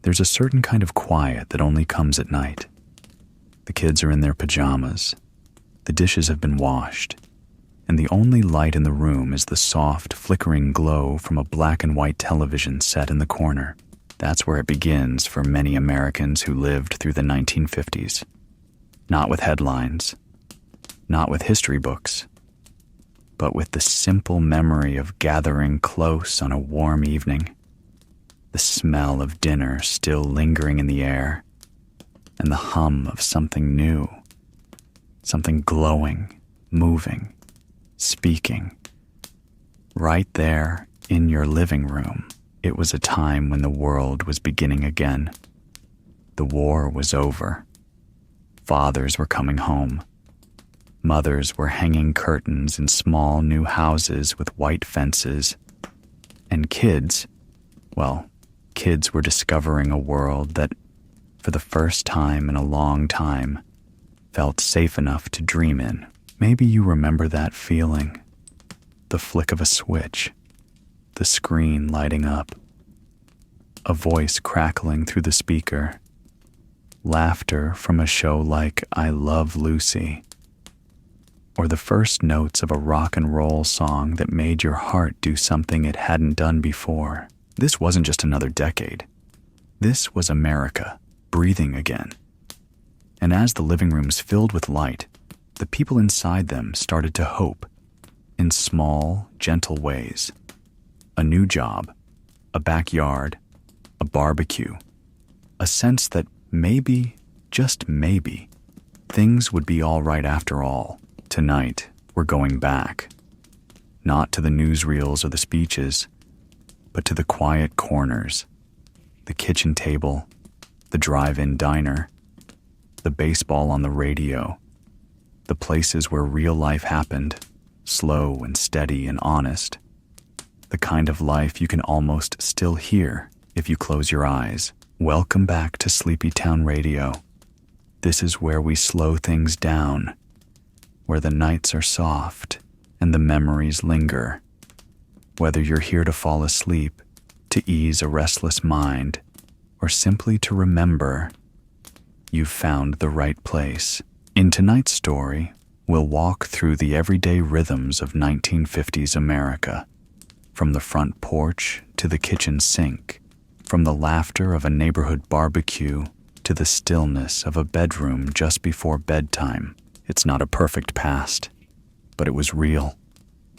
There's a certain kind of quiet that only comes at night. The kids are in their pajamas, the dishes have been washed, and the only light in the room is the soft, flickering glow from a black and white television set in the corner. That's where it begins for many Americans who lived through the 1950s. Not with headlines, not with history books, but with the simple memory of gathering close on a warm evening, the smell of dinner still lingering in the air, and the hum of something new, something glowing, moving, speaking. Right there in your living room, it was a time when the world was beginning again. The war was over. Fathers were coming home. Mothers were hanging curtains in small new houses with white fences. And kids, well, kids were discovering a world that, for the first time in a long time, felt safe enough to dream in. Maybe you remember that feeling. The flick of a switch, the screen lighting up, a voice crackling through the speaker, laughter from a show like I Love Lucy, or the first notes of a rock and roll song that made your heart do something it hadn't done before. This wasn't just another decade. This was America, breathing again. And as the living rooms filled with light, the people inside them started to hope in small, gentle ways. A new job, a backyard, a barbecue, a sense that maybe, just maybe, things would be all right after all. Tonight, we're going back, not to the newsreels or the speeches, but to the quiet corners, the kitchen table, the drive-in diner, the baseball on the radio, the places where real life happened, slow and steady and honest, the kind of life you can almost still hear if you close your eyes. Welcome back to Sleepytown Radio. This is where we slow things down, where the nights are soft and the memories linger. Whether you're here to fall asleep, to ease a restless mind, or simply to remember, you've found the right place. In tonight's story, we'll walk through the everyday rhythms of 1950s America, from the front porch to the kitchen sink, from the laughter of a neighborhood barbecue to the stillness of a bedroom just before bedtime. It's not a perfect past, but it was real,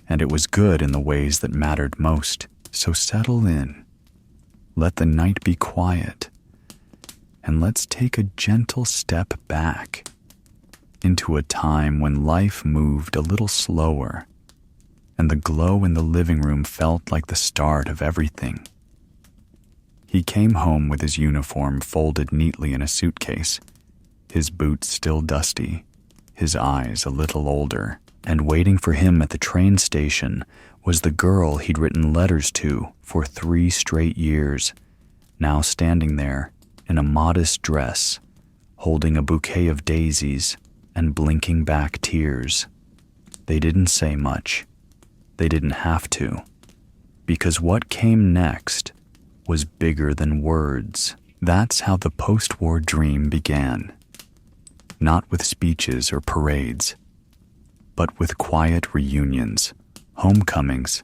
and it was good in the ways that mattered most. So settle in, let the night be quiet, and let's take a gentle step back into a time when life moved a little slower, and the glow in the living room felt like the start of everything. He came home with his uniform folded neatly in a suitcase, his boots still dusty, his eyes a little older, and waiting for him at the train station was the girl he'd written letters to for 3 straight years, now standing there in a modest dress, holding a bouquet of daisies and blinking back tears. They didn't say much. They didn't have to, because what came next was bigger than words. That's how the post-war dream began. Not with speeches or parades, but with quiet reunions, homecomings,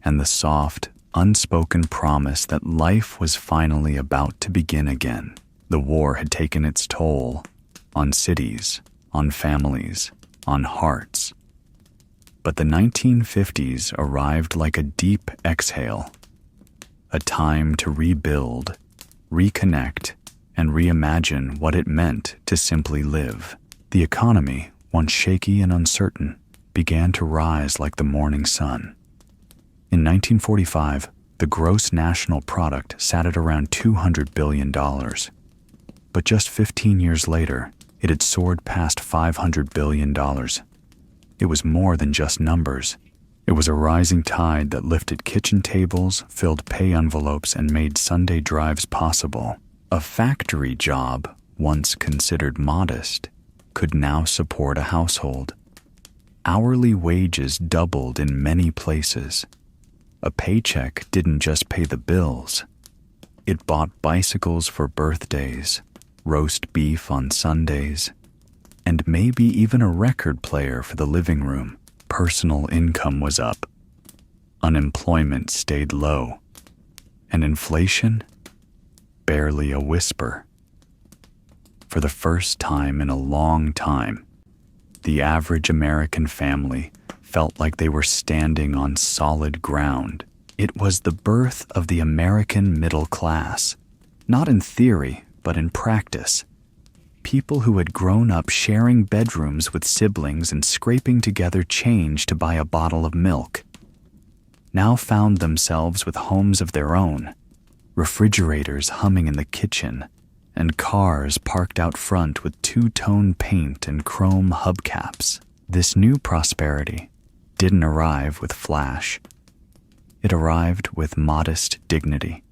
and the soft, unspoken promise that life was finally about to begin again. The war had taken its toll on cities, on families, on hearts. But the 1950s arrived like a deep exhale, a time to rebuild, reconnect, and reimagine what it meant to simply live. The economy, once shaky and uncertain, began to rise like the morning sun. In 1945, the gross national product sat at around $200 billion. But just 15 years later, it had soared past $500 billion. It was more than just numbers. It was a rising tide that lifted kitchen tables, filled pay envelopes, and made Sunday drives possible. A factory job, once considered modest, could now support a household. Hourly wages doubled in many places. A paycheck didn't just pay the bills. It bought bicycles for birthdays, roast beef on Sundays, and maybe even a record player for the living room. Personal income was up. Unemployment stayed low. And inflation? Barely a whisper. For the first time in a long time, the average American family felt like they were standing on solid ground. It was the birth of the American middle class, not in theory, but in practice. People who had grown up sharing bedrooms with siblings and scraping together change to buy a bottle of milk now found themselves with homes of their own, refrigerators humming in the kitchen, and cars parked out front with two-tone paint and chrome hubcaps. This new prosperity didn't arrive with flash. It arrived with modest dignity,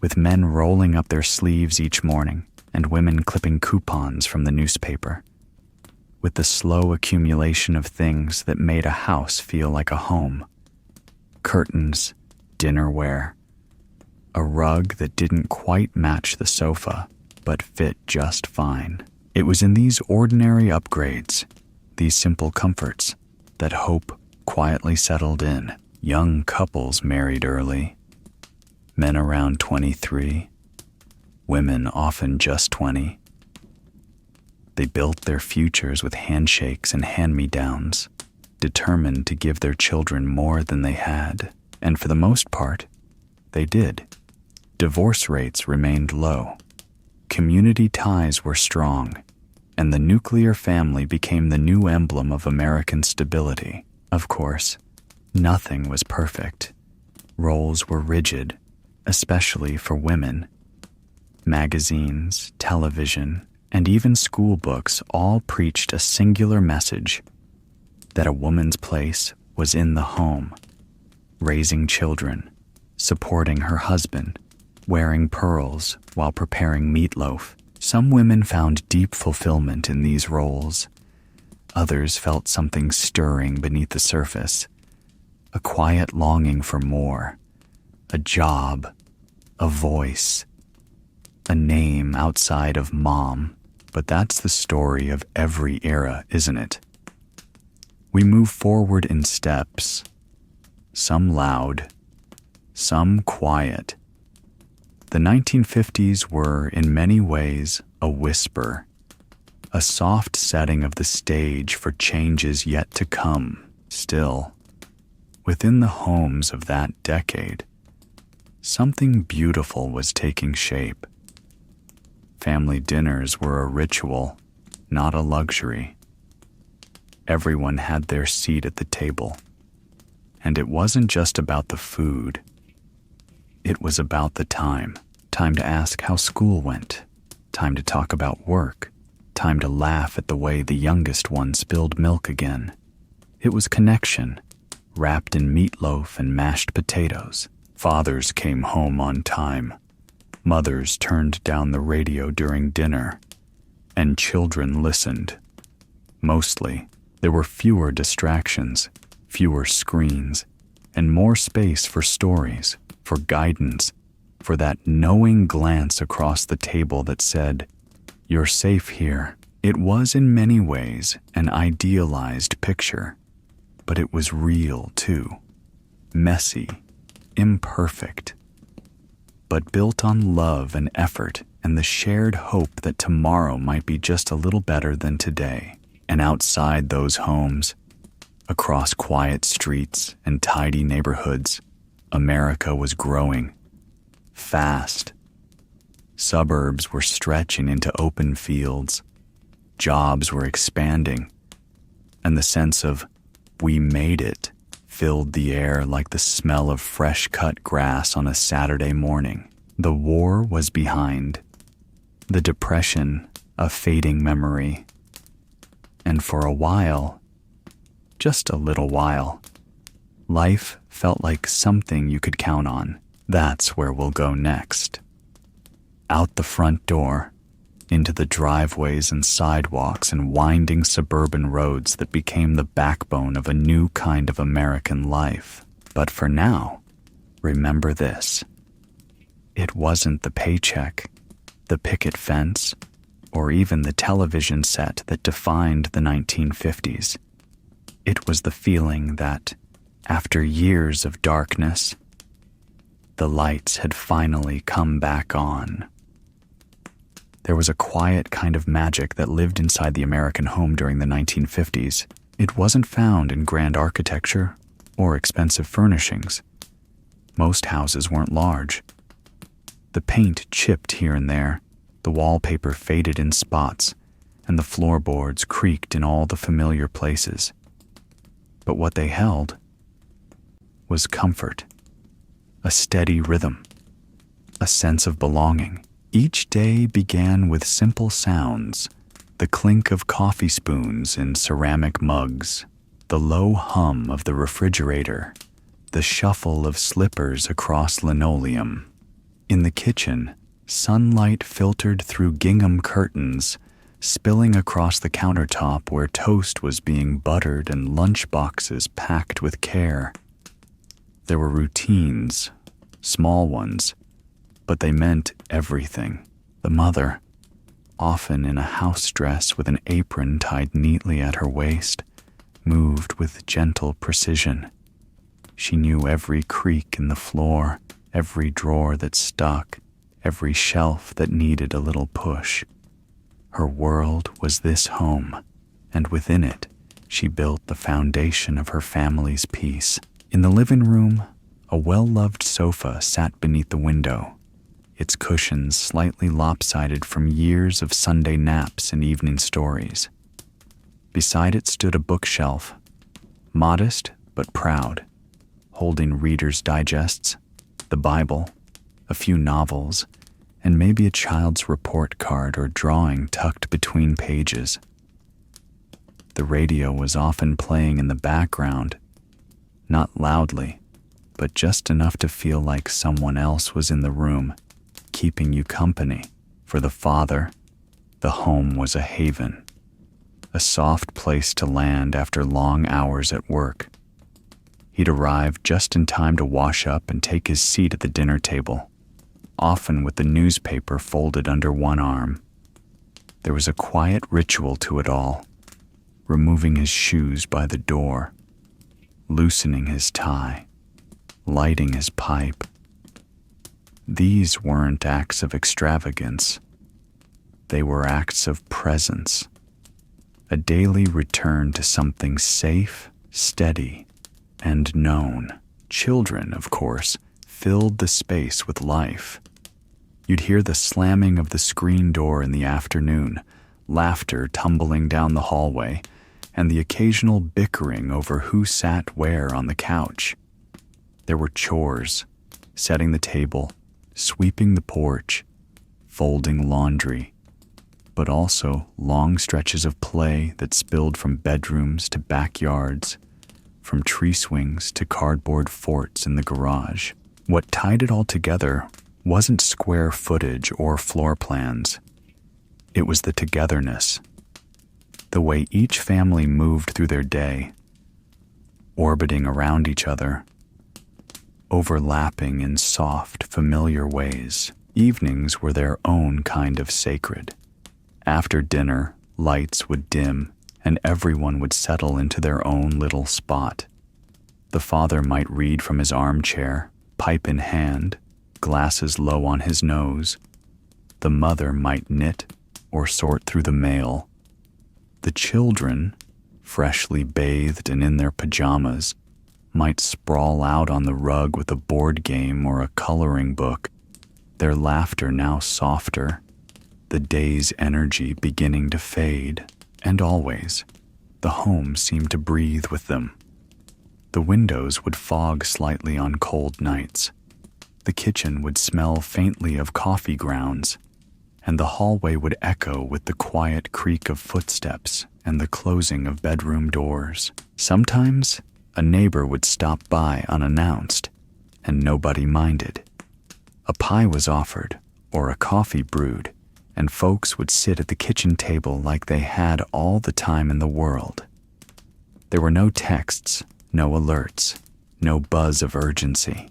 with men rolling up their sleeves each morning and women clipping coupons from the newspaper, with the slow accumulation of things that made a house feel like a home. Curtains, dinnerware, a rug that didn't quite match the sofa, but fit just fine. It was in these ordinary upgrades, these simple comforts, that hope quietly settled in. Young couples married early, men around 23, women often just 20. They built their futures with handshakes and hand-me-downs, determined to give their children more than they had, and for the most part, they did. Divorce rates remained low. Community ties were strong, and the nuclear family became the new emblem of American stability. Of course, nothing was perfect. Roles were rigid, especially for women. Magazines, television, and even school books all preached a singular message: that a woman's place was in the home, raising children, supporting her husband, wearing pearls while preparing meatloaf. Some women found deep fulfillment in these roles. Others felt something stirring beneath the surface, a quiet longing for more, a job, a voice, a name outside of mom. But that's the story of every era, isn't it? We move forward in steps, some loud, some quiet. The 1950s were, in many ways, a whisper, a soft setting of the stage for changes yet to come. Still, within the homes of that decade, something beautiful was taking shape. Family dinners were a ritual, not a luxury. Everyone had their seat at the table. And it wasn't just about the food. It was about the time. Time to ask how school went. Time to talk about work. Time to laugh at the way the youngest one spilled milk again. It was connection, wrapped in meatloaf and mashed potatoes. Fathers came home on time. Mothers turned down the radio during dinner. And children listened. Mostly, there were fewer distractions, fewer screens, and more space for stories, for guidance, for that knowing glance across the table that said, "You're safe here." It was in many ways an idealized picture, but it was real too. Messy, imperfect, but built on love and effort and the shared hope that tomorrow might be just a little better than today. And outside those homes, across quiet streets and tidy neighborhoods, America was growing. Fast. Suburbs were stretching into open fields. Jobs were expanding. And the sense of, "we made it," filled the air like the smell of fresh-cut grass on a Saturday morning. The war was behind. The Depression, a fading memory. And for a while, just a little while, life felt like something you could count on. That's where we'll go next. Out the front door, into the driveways and sidewalks and winding suburban roads that became the backbone of a new kind of American life. But for now, remember this. It wasn't the paycheck, the picket fence, or even the television set that defined the 1950s. It was the feeling that, after years of darkness, the lights had finally come back on. There was a quiet kind of magic that lived inside the American home during the 1950s. It wasn't found in grand architecture or expensive furnishings. Most houses weren't large. The paint chipped here and there, the wallpaper faded in spots, and the floorboards creaked in all the familiar places. But what they held was comfort, a steady rhythm, a sense of belonging. Each day began with simple sounds, the clink of coffee spoons in ceramic mugs, the low hum of the refrigerator, the shuffle of slippers across linoleum. In the kitchen, sunlight filtered through gingham curtains, spilling across the countertop where toast was being buttered and lunchboxes packed with care. There were routines, small ones, but they meant everything. The mother, often in a house dress with an apron tied neatly at her waist, moved with gentle precision. She knew every creak in the floor, every drawer that stuck, every shelf that needed a little push. Her world was this home, and within it, she built the foundation of her family's peace. In the living room, a well-loved sofa sat beneath the window, its cushions slightly lopsided from years of Sunday naps and evening stories. Beside it stood a bookshelf, modest but proud, holding Reader's Digests, the Bible, a few novels, and maybe a child's report card or drawing tucked between pages. The radio was often playing in the background, not loudly, but just enough to feel like someone else was in the room, keeping you company. For the father, the home was a haven, a soft place to land after long hours at work. He'd arrive just in time to wash up and take his seat at the dinner table, often with the newspaper folded under one arm. There was a quiet ritual to it all, removing his shoes by the door, loosening his tie, lighting his pipe. These weren't acts of extravagance. They were acts of presence, a daily return to something safe, steady, and known. Children, of course, filled the space with life. You'd hear the slamming of the screen door in the afternoon, laughter tumbling down the hallway, and the occasional bickering over who sat where on the couch. There were chores, setting the table, sweeping the porch, folding laundry, but also long stretches of play that spilled from bedrooms to backyards, from tree swings to cardboard forts in the garage. What tied it all together wasn't square footage or floor plans. It was the togetherness, the way each family moved through their day, orbiting around each other, overlapping in soft, familiar ways. Evenings were their own kind of sacred. After dinner, lights would dim, and everyone would settle into their own little spot. The father might read from his armchair, pipe in hand, glasses low on his nose. The mother might knit or sort through the mail. The children, freshly bathed and in their pajamas, might sprawl out on the rug with a board game or a coloring book, their laughter now softer, the day's energy beginning to fade, and always, the home seemed to breathe with them. The windows would fog slightly on cold nights. The kitchen would smell faintly of coffee grounds, and the hallway would echo with the quiet creak of footsteps and the closing of bedroom doors. Sometimes, a neighbor would stop by unannounced, and nobody minded. A pie was offered, or a coffee brewed, and folks would sit at the kitchen table like they had all the time in the world. There were no texts, no alerts, no buzz of urgency,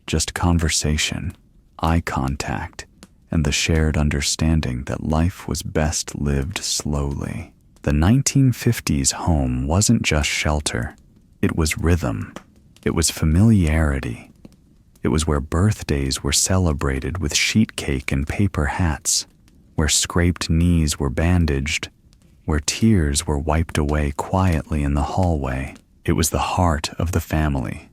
just conversation, eye contact, and the shared understanding that life was best lived slowly. The 1950s home wasn't just shelter. It was rhythm. It was familiarity. It was where birthdays were celebrated with sheet cake and paper hats, where scraped knees were bandaged, where tears were wiped away quietly in the hallway. It was the heart of the family.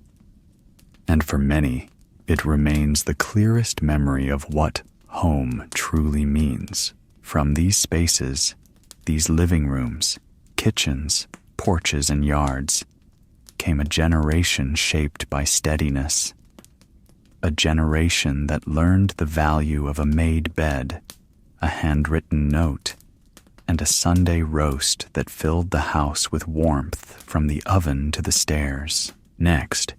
And for many, it remains the clearest memory of what home truly means. From these spaces, these living rooms, kitchens, porches, and yards, came a generation shaped by steadiness, a generation that learned the value of a made bed, a handwritten note, and a Sunday roast that filled the house with warmth from the oven to the stairs. Next,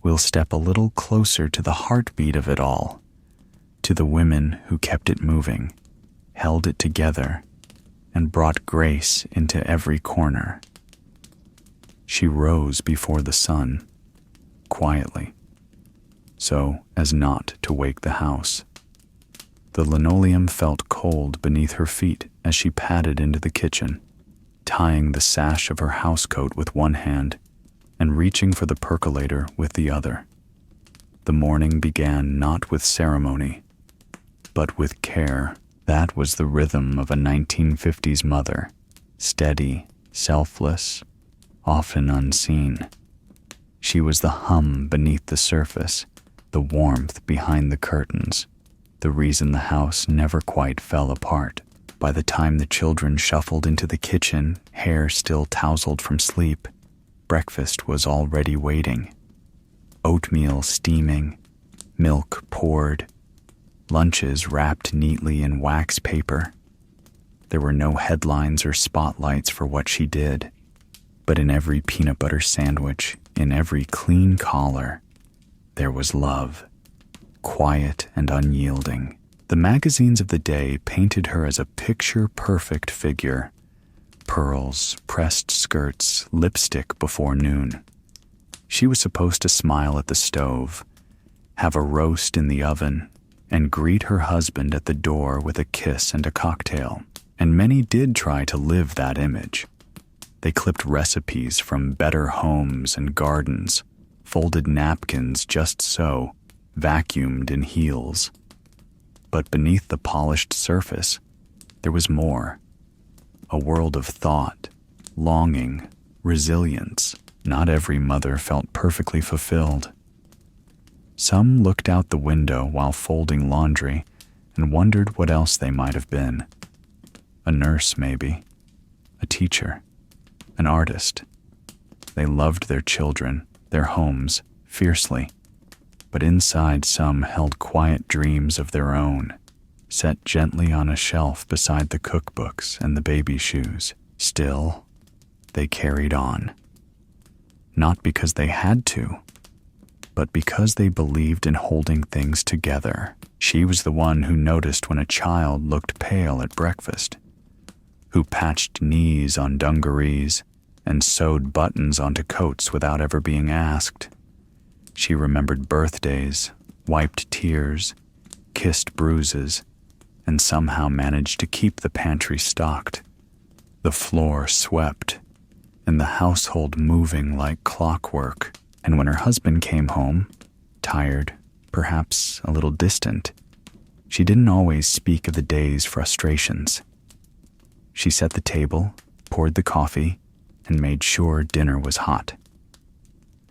we'll step a little closer to the heartbeat of it all, to the women who kept it moving, held it together, and brought grace into every corner. She rose before the sun, quietly, so as not to wake the house. The linoleum felt cold beneath her feet as she padded into the kitchen, tying the sash of her housecoat with one hand and reaching for the percolator with the other. The morning began not with ceremony, but with care. That was the rhythm of a 1950s mother, steady, selfless, often unseen. She was the hum beneath the surface, the warmth behind the curtains, the reason the house never quite fell apart. By the time the children shuffled into the kitchen, hair still tousled from sleep, breakfast was already waiting. Oatmeal steaming, milk poured, lunches wrapped neatly in wax paper. There were no headlines or spotlights for what she did, but in every peanut butter sandwich, in every clean collar, there was love, quiet and unyielding. The magazines of the day painted her as a picture-perfect figure. Pearls, pressed skirts, lipstick before noon. She was supposed to smile at the stove, have a roast in the oven, and greet her husband at the door with a kiss and a cocktail. And many did try to live that image. They clipped recipes from better homes and gardens, folded napkins just so, vacuumed in heels. But beneath the polished surface, there was more. A world of thought, longing, resilience. Not every mother felt perfectly fulfilled. Some looked out the window while folding laundry and wondered what else they might have been. A nurse, maybe. A teacher. An artist. They loved their children, their homes, fiercely. But inside some held quiet dreams of their own, set gently on a shelf beside the cookbooks and the baby shoes. Still, they carried on. Not because they had to, but because they believed in holding things together. She was the one who noticed when a child looked pale at breakfast, who patched knees on dungarees and sewed buttons onto coats without ever being asked. She remembered birthdays, wiped tears, kissed bruises, and somehow managed to keep the pantry stocked, the floor swept, and the household moving like clockwork. And when her husband came home, tired, perhaps a little distant, she didn't always speak of the day's frustrations. She set the table, poured the coffee, and made sure dinner was hot.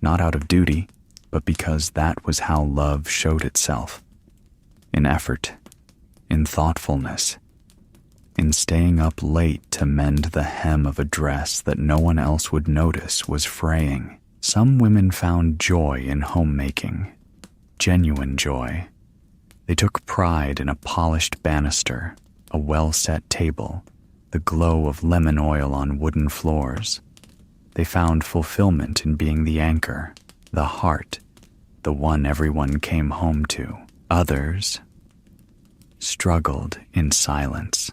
Not out of duty, but because that was how love showed itself. In effort, in thoughtfulness, in staying up late to mend the hem of a dress that no one else would notice was fraying. Some women found joy in homemaking, genuine joy. They took pride in a polished banister, a well-set table, the glow of lemon oil on wooden floors. They found fulfillment in being the anchor, the heart, the one everyone came home to. Others struggled in silence,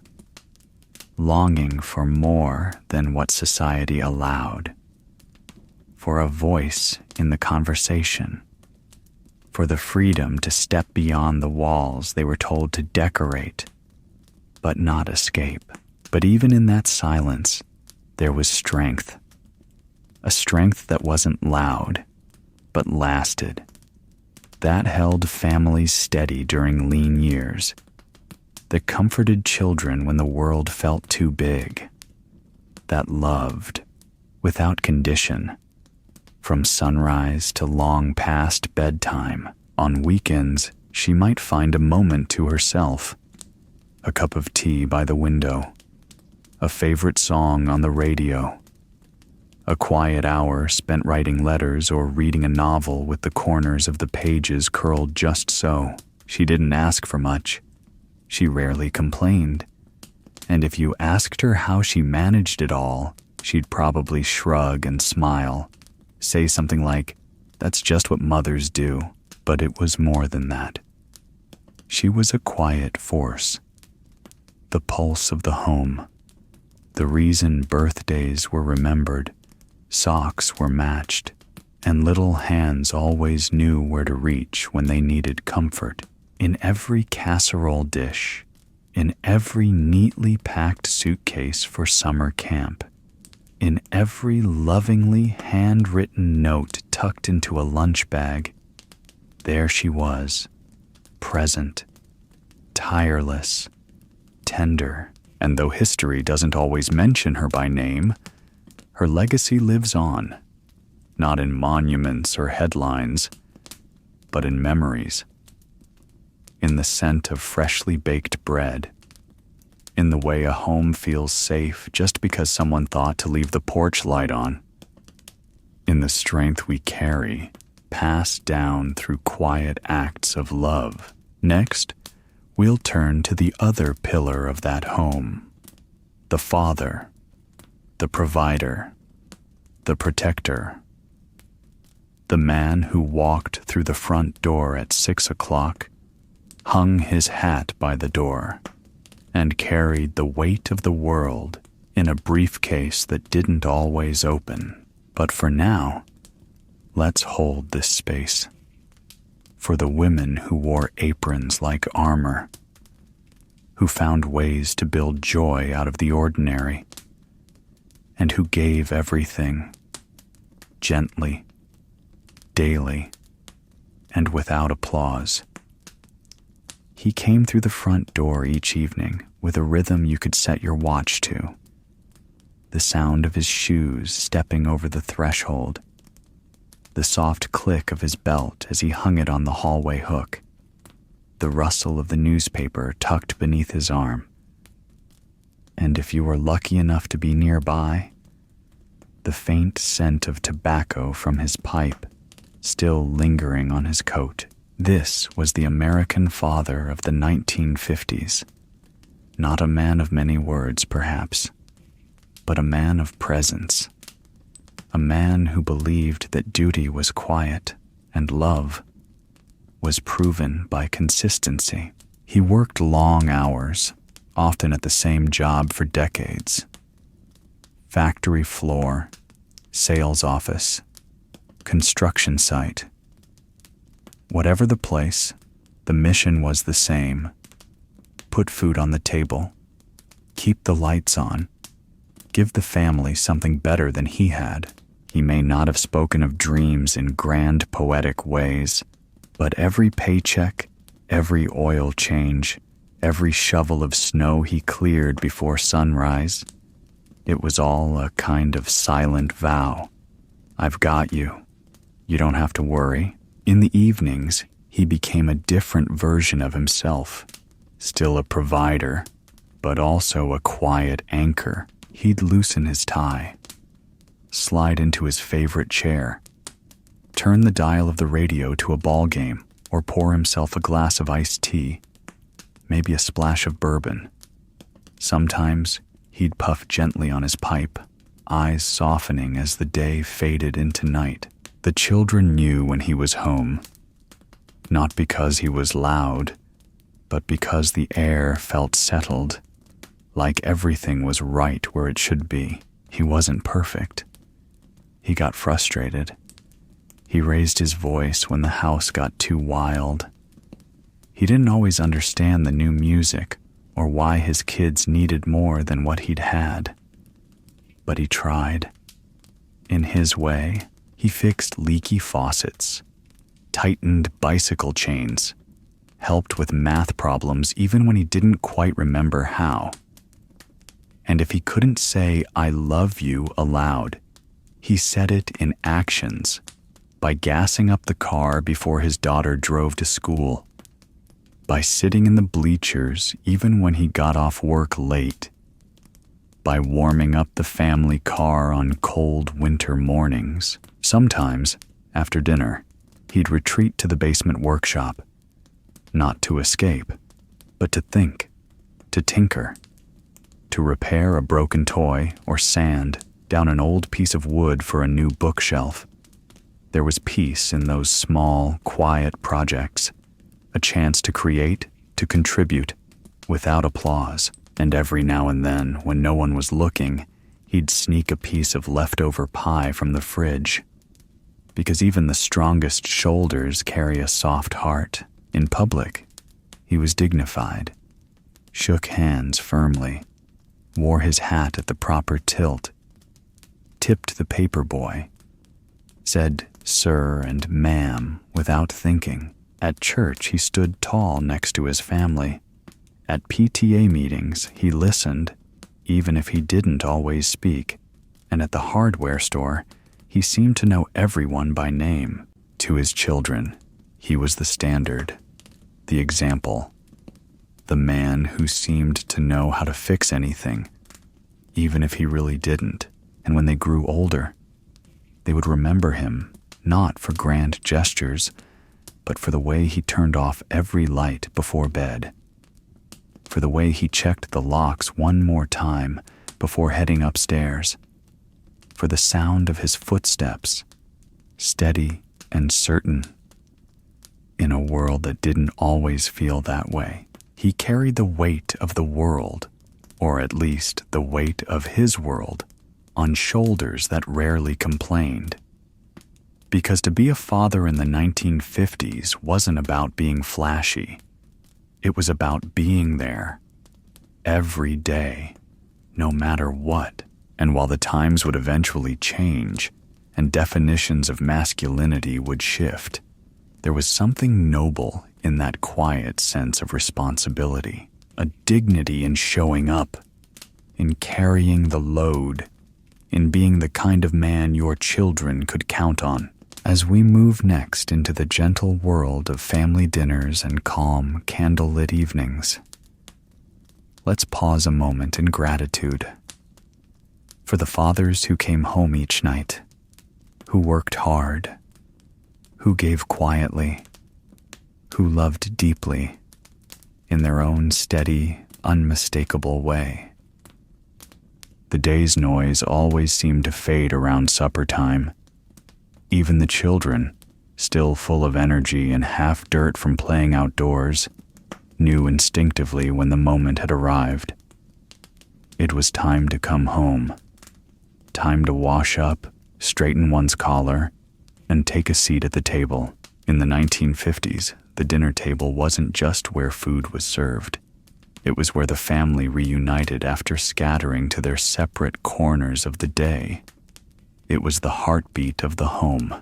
longing for more than what society allowed, for a voice in the conversation, for the freedom to step beyond the walls they were told to decorate, but not escape. But even in that silence, there was strength. A strength that wasn't loud, but lasted. That held families steady during lean years. That comforted children when the world felt too big. That loved, without condition, from sunrise to long past bedtime. On weekends, she might find a moment to herself. A cup of tea by the window. A favorite song on the radio. A quiet hour spent writing letters or reading a novel with the corners of the pages curled just so. She didn't ask for much. She rarely complained. And if you asked her how she managed it all, she'd probably shrug and smile, say something like, "That's just what mothers do." But it was more than that. She was a quiet force. The pulse of the home. The reason birthdays were remembered, socks were matched, and little hands always knew where to reach when they needed comfort. In every casserole dish, in every neatly packed suitcase for summer camp, in every lovingly handwritten note tucked into a lunch bag, there she was, present, tireless, tender. And though history doesn't always mention her by name, her legacy lives on, not in monuments or headlines, but in memories. In the scent of freshly baked bread, in the way a home feels safe just because someone thought to leave the porch light on, in the strength we carry, passed down through quiet acts of love. Next, we'll turn to the other pillar of that home, the father, the provider, the protector, the man who walked through the front door at 6 o'clock, hung his hat by the door, and carried the weight of the world in a briefcase that didn't always open. But for now, let's hold this space for the women who wore aprons like armor, who found ways to build joy out of the ordinary, and who gave everything, gently, daily, and without applause. He came through the front door each evening with a rhythm you could set your watch to, the sound of his shoes stepping over the threshold, the soft click of his belt as he hung it on the hallway hook, the rustle of the newspaper tucked beneath his arm. And if you were lucky enough to be nearby, the faint scent of tobacco from his pipe still lingering on his coat. This was the American father of the 1950s. Not a man of many words, perhaps, but a man of presence. A man who believed that duty was quiet and love was proven by consistency. He worked long hours, often at the same job for decades. Factory floor, sales office, construction site. Whatever the place, the mission was the same. Put food on the table, keep the lights on, give the family something better than he had. He may not have spoken of dreams in grand poetic ways, but every paycheck, every oil change, every shovel of snow he cleared before sunrise, it was all a kind of silent vow. I've got you. You don't have to worry. In the evenings, he became a different version of himself, still a provider, but also a quiet anchor. He'd loosen his tie, slide into his favorite chair, turn the dial of the radio to a ball game, or pour himself a glass of iced tea, maybe a splash of bourbon. Sometimes he'd puff gently on his pipe, eyes softening as the day faded into night. The children knew when he was home, not because he was loud, but because the air felt settled, like everything was right where it should be. He wasn't perfect. He got frustrated. He raised his voice when the house got too wild. He didn't always understand the new music or why his kids needed more than what he'd had. But he tried. In his way, he fixed leaky faucets, tightened bicycle chains, helped with math problems even when he didn't quite remember how. And if he couldn't say, "I love you" aloud, he said it in actions, by gassing up the car before his daughter drove to school, by sitting in the bleachers even when he got off work late, by warming up the family car on cold winter mornings. Sometimes, after dinner, he'd retreat to the basement workshop, not to escape, but to think, to tinker, to repair a broken toy or sand down an old piece of wood for a new bookshelf. There was peace in those small, quiet projects, a chance to create, to contribute, without applause. And every now and then, when no one was looking, he'd sneak a piece of leftover pie from the fridge. Because even the strongest shoulders carry a soft heart. In public, he was dignified, shook hands firmly, wore his hat at the proper tilt, tipped the paper boy, said sir and ma'am without thinking. At church, he stood tall next to his family. At PTA meetings, he listened, even if he didn't always speak. And at the hardware store, he seemed to know everyone by name. To his children, he was the standard, the example, the man who seemed to know how to fix anything, even if he really didn't. And when they grew older, they would remember him not for grand gestures, but for the way he turned off every light before bed, for the way he checked the locks one more time before heading upstairs, for the sound of his footsteps, steady and certain. In a world that didn't always feel that way, he carried the weight of the world, or at least the weight of his world, on shoulders that rarely complained. Because to be a father in the 1950s wasn't about being flashy. It was about being there, every day, no matter what. And while the times would eventually change and definitions of masculinity would shift, there was something noble in that quiet sense of responsibility, a dignity in showing up, in carrying the load, in being the kind of man your children could count on. As we move next into the gentle world of family dinners and calm, candlelit evenings, let's pause a moment in gratitude for the fathers who came home each night, who worked hard, who gave quietly, who loved deeply, in their own steady, unmistakable way. The day's noise always seemed to fade around supper time. Even the children, still full of energy and half dirt from playing outdoors, knew instinctively when the moment had arrived. It was time to come home, time to wash up, straighten one's collar, and take a seat at the table. In the 1950s, the dinner table wasn't just where food was served. It was where the family reunited after scattering to their separate corners of the day. It was the heartbeat of the home,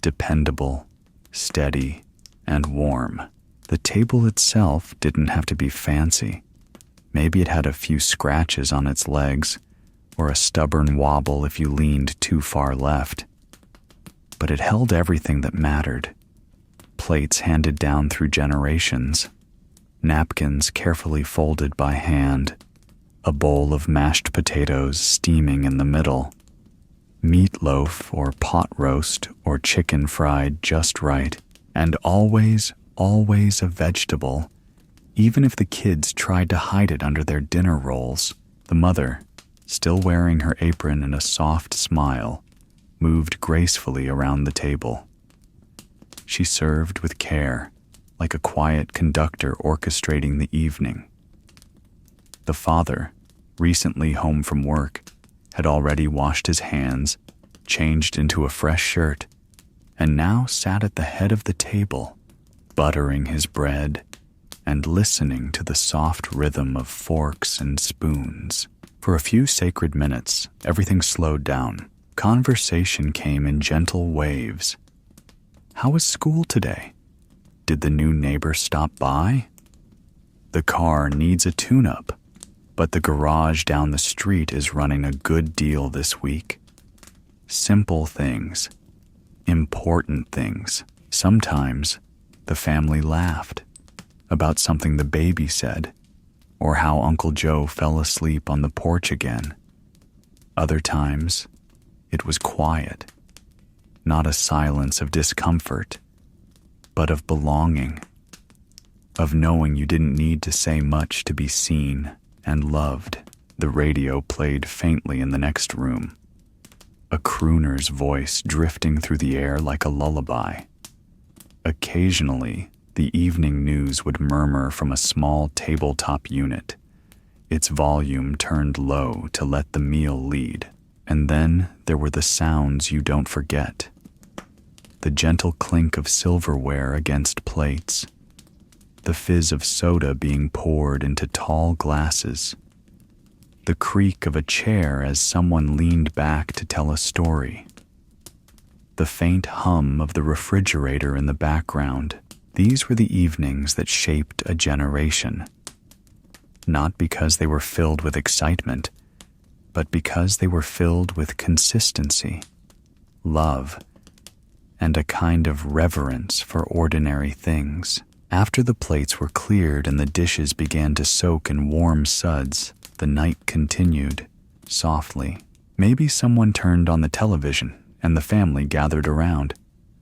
dependable, steady, and warm. The table itself didn't have to be fancy. Maybe it had a few scratches on its legs, or a stubborn wobble if you leaned too far left. But it held everything that mattered. Plates handed down through generations, napkins carefully folded by hand, a bowl of mashed potatoes steaming in the middle, meatloaf or pot roast or chicken fried just right, and always a vegetable, even if the kids tried to hide it under their dinner rolls. The mother, still wearing her apron and a soft smile, moved gracefully around the table. She served with care, like a quiet conductor orchestrating the evening. The father, recently home from work, had already washed his hands, changed into a fresh shirt, and now sat at the head of the table, buttering his bread and listening to the soft rhythm of forks and spoons. For a few sacred minutes, everything slowed down. Conversation came in gentle waves. How was school today? Did the new neighbor stop by? The car needs a tune-up, but the garage down the street is running a good deal this week. Simple things, important things. Sometimes the family laughed about something the baby said, or how Uncle Joe fell asleep on the porch again. Other times, it was quiet, not a silence of discomfort, but of belonging, of knowing you didn't need to say much to be seen and loved. The radio played faintly in the next room, a crooner's voice drifting through the air like a lullaby. Occasionally, the evening news would murmur from a small tabletop unit, its volume turned low to let the meal lead. And then there were the sounds you don't forget. The gentle clink of silverware against plates, the fizz of soda being poured into tall glasses, the creak of a chair as someone leaned back to tell a story, the faint hum of the refrigerator in the background. These were the evenings that shaped a generation, not because they were filled with excitement, but because they were filled with consistency, love, and a kind of reverence for ordinary things. After the plates were cleared and the dishes began to soak in warm suds, the night continued, softly. Maybe someone turned on the television and the family gathered around,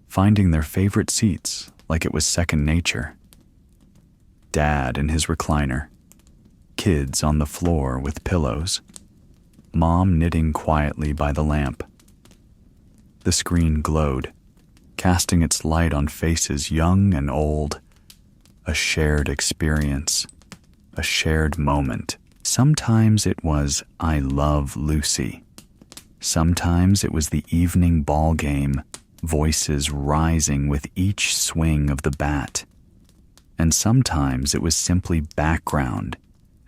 finding their favorite seats like it was second nature. Dad in his recliner, kids on the floor with pillows, Mom knitting quietly by the lamp. The screen glowed, casting its light on faces young and old, a shared experience, a shared moment. Sometimes it was I Love Lucy. Sometimes it was the evening ball game, voices rising with each swing of the bat. And sometimes it was simply background,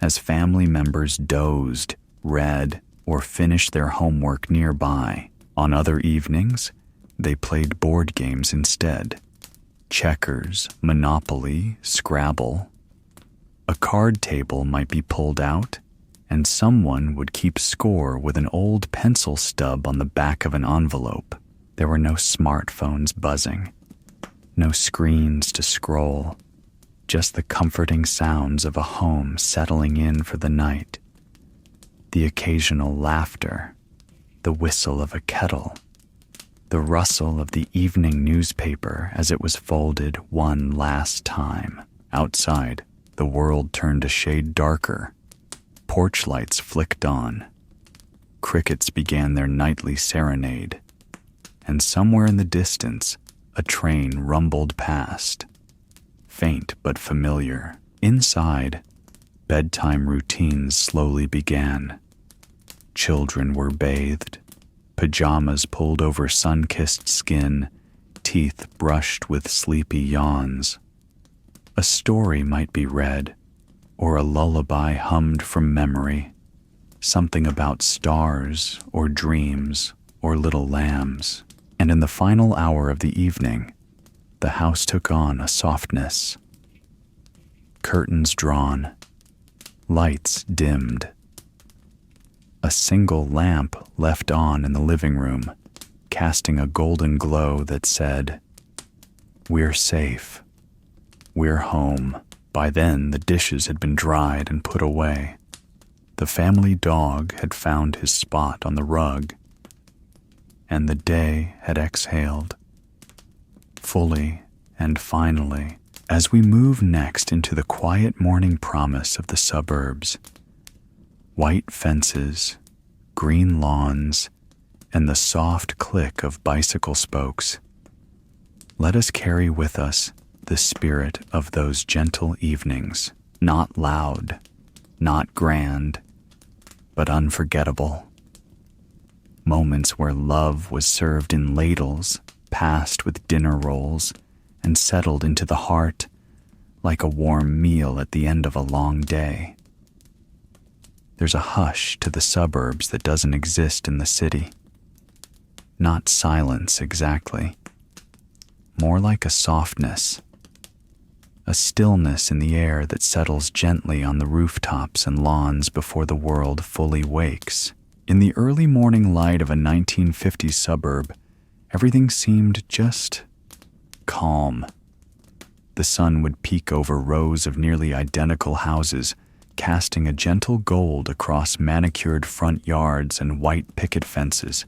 as family members dozed, read, or finished their homework nearby. On other evenings, they played board games instead. Checkers, Monopoly, Scrabble. A card table might be pulled out, and someone would keep score with an old pencil stub on the back of an envelope. There were no smartphones buzzing, no screens to scroll, just the comforting sounds of a home settling in for the night. The occasional laughter, the whistle of a kettle, the rustle of the evening newspaper as it was folded one last time. Outside, the world turned a shade darker. Porch lights flicked on. Crickets began their nightly serenade. And somewhere in the distance, a train rumbled past, faint but familiar. Inside, bedtime routines slowly began. Children were bathed, pajamas pulled over sun-kissed skin, teeth brushed with sleepy yawns. A story might be read, or a lullaby hummed from memory, something about stars or dreams or little lambs. And in the final hour of the evening, the house took on a softness. Curtains drawn, lights dimmed. A single lamp left on in the living room, casting a golden glow that said, "We're safe. We're home." By then, the dishes had been dried and put away. The family dog had found his spot on the rug, and the day had exhaled, fully and finally, as we move next into the quiet morning promise of the suburbs. White fences, green lawns, and the soft click of bicycle spokes. Let us carry with us the spirit of those gentle evenings, not loud, not grand, but unforgettable. Moments where love was served in ladles, passed with dinner rolls and settled into the heart like a warm meal at the end of a long day. There's a hush to the suburbs that doesn't exist in the city. Not silence exactly, more like a softness, a stillness in the air that settles gently on the rooftops and lawns before the world fully wakes. In the early morning light of a 1950s suburb, everything seemed just calm. The sun would peek over rows of nearly identical houses, casting a gentle gold across manicured front yards and white picket fences.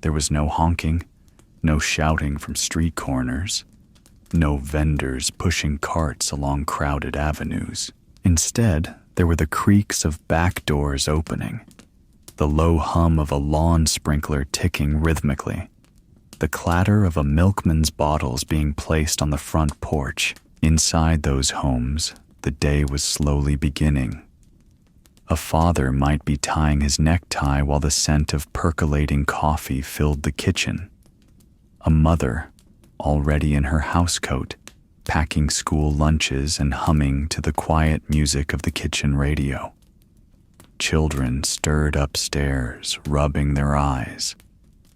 There was no honking, no shouting from street corners, no vendors pushing carts along crowded avenues. Instead, there were the creaks of back doors opening, the low hum of a lawn sprinkler ticking rhythmically, the clatter of a milkman's bottles being placed on the front porch. Inside those homes, the day was slowly beginning. A father might be tying his necktie while the scent of percolating coffee filled the kitchen. A mother, already in her housecoat, packing school lunches and humming to the quiet music of the kitchen radio. Children stirred upstairs, rubbing their eyes,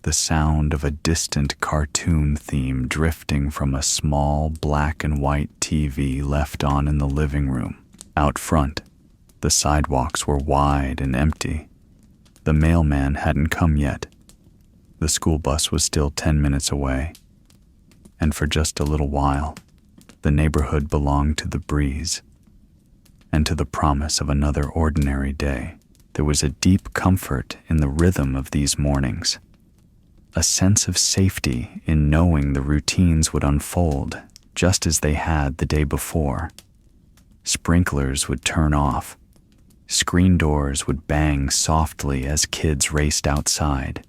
the sound of a distant cartoon theme drifting from a small black and white TV left on in the living room. Out front, the sidewalks were wide and empty. The mailman hadn't come yet. The school bus was still 10 minutes away. And for just a little while, the neighborhood belonged to the breeze and to the promise of another ordinary day. There was a deep comfort in the rhythm of these mornings, a sense of safety in knowing the routines would unfold just as they had the day before. Sprinklers would turn off. Screen doors would bang softly as kids raced outside.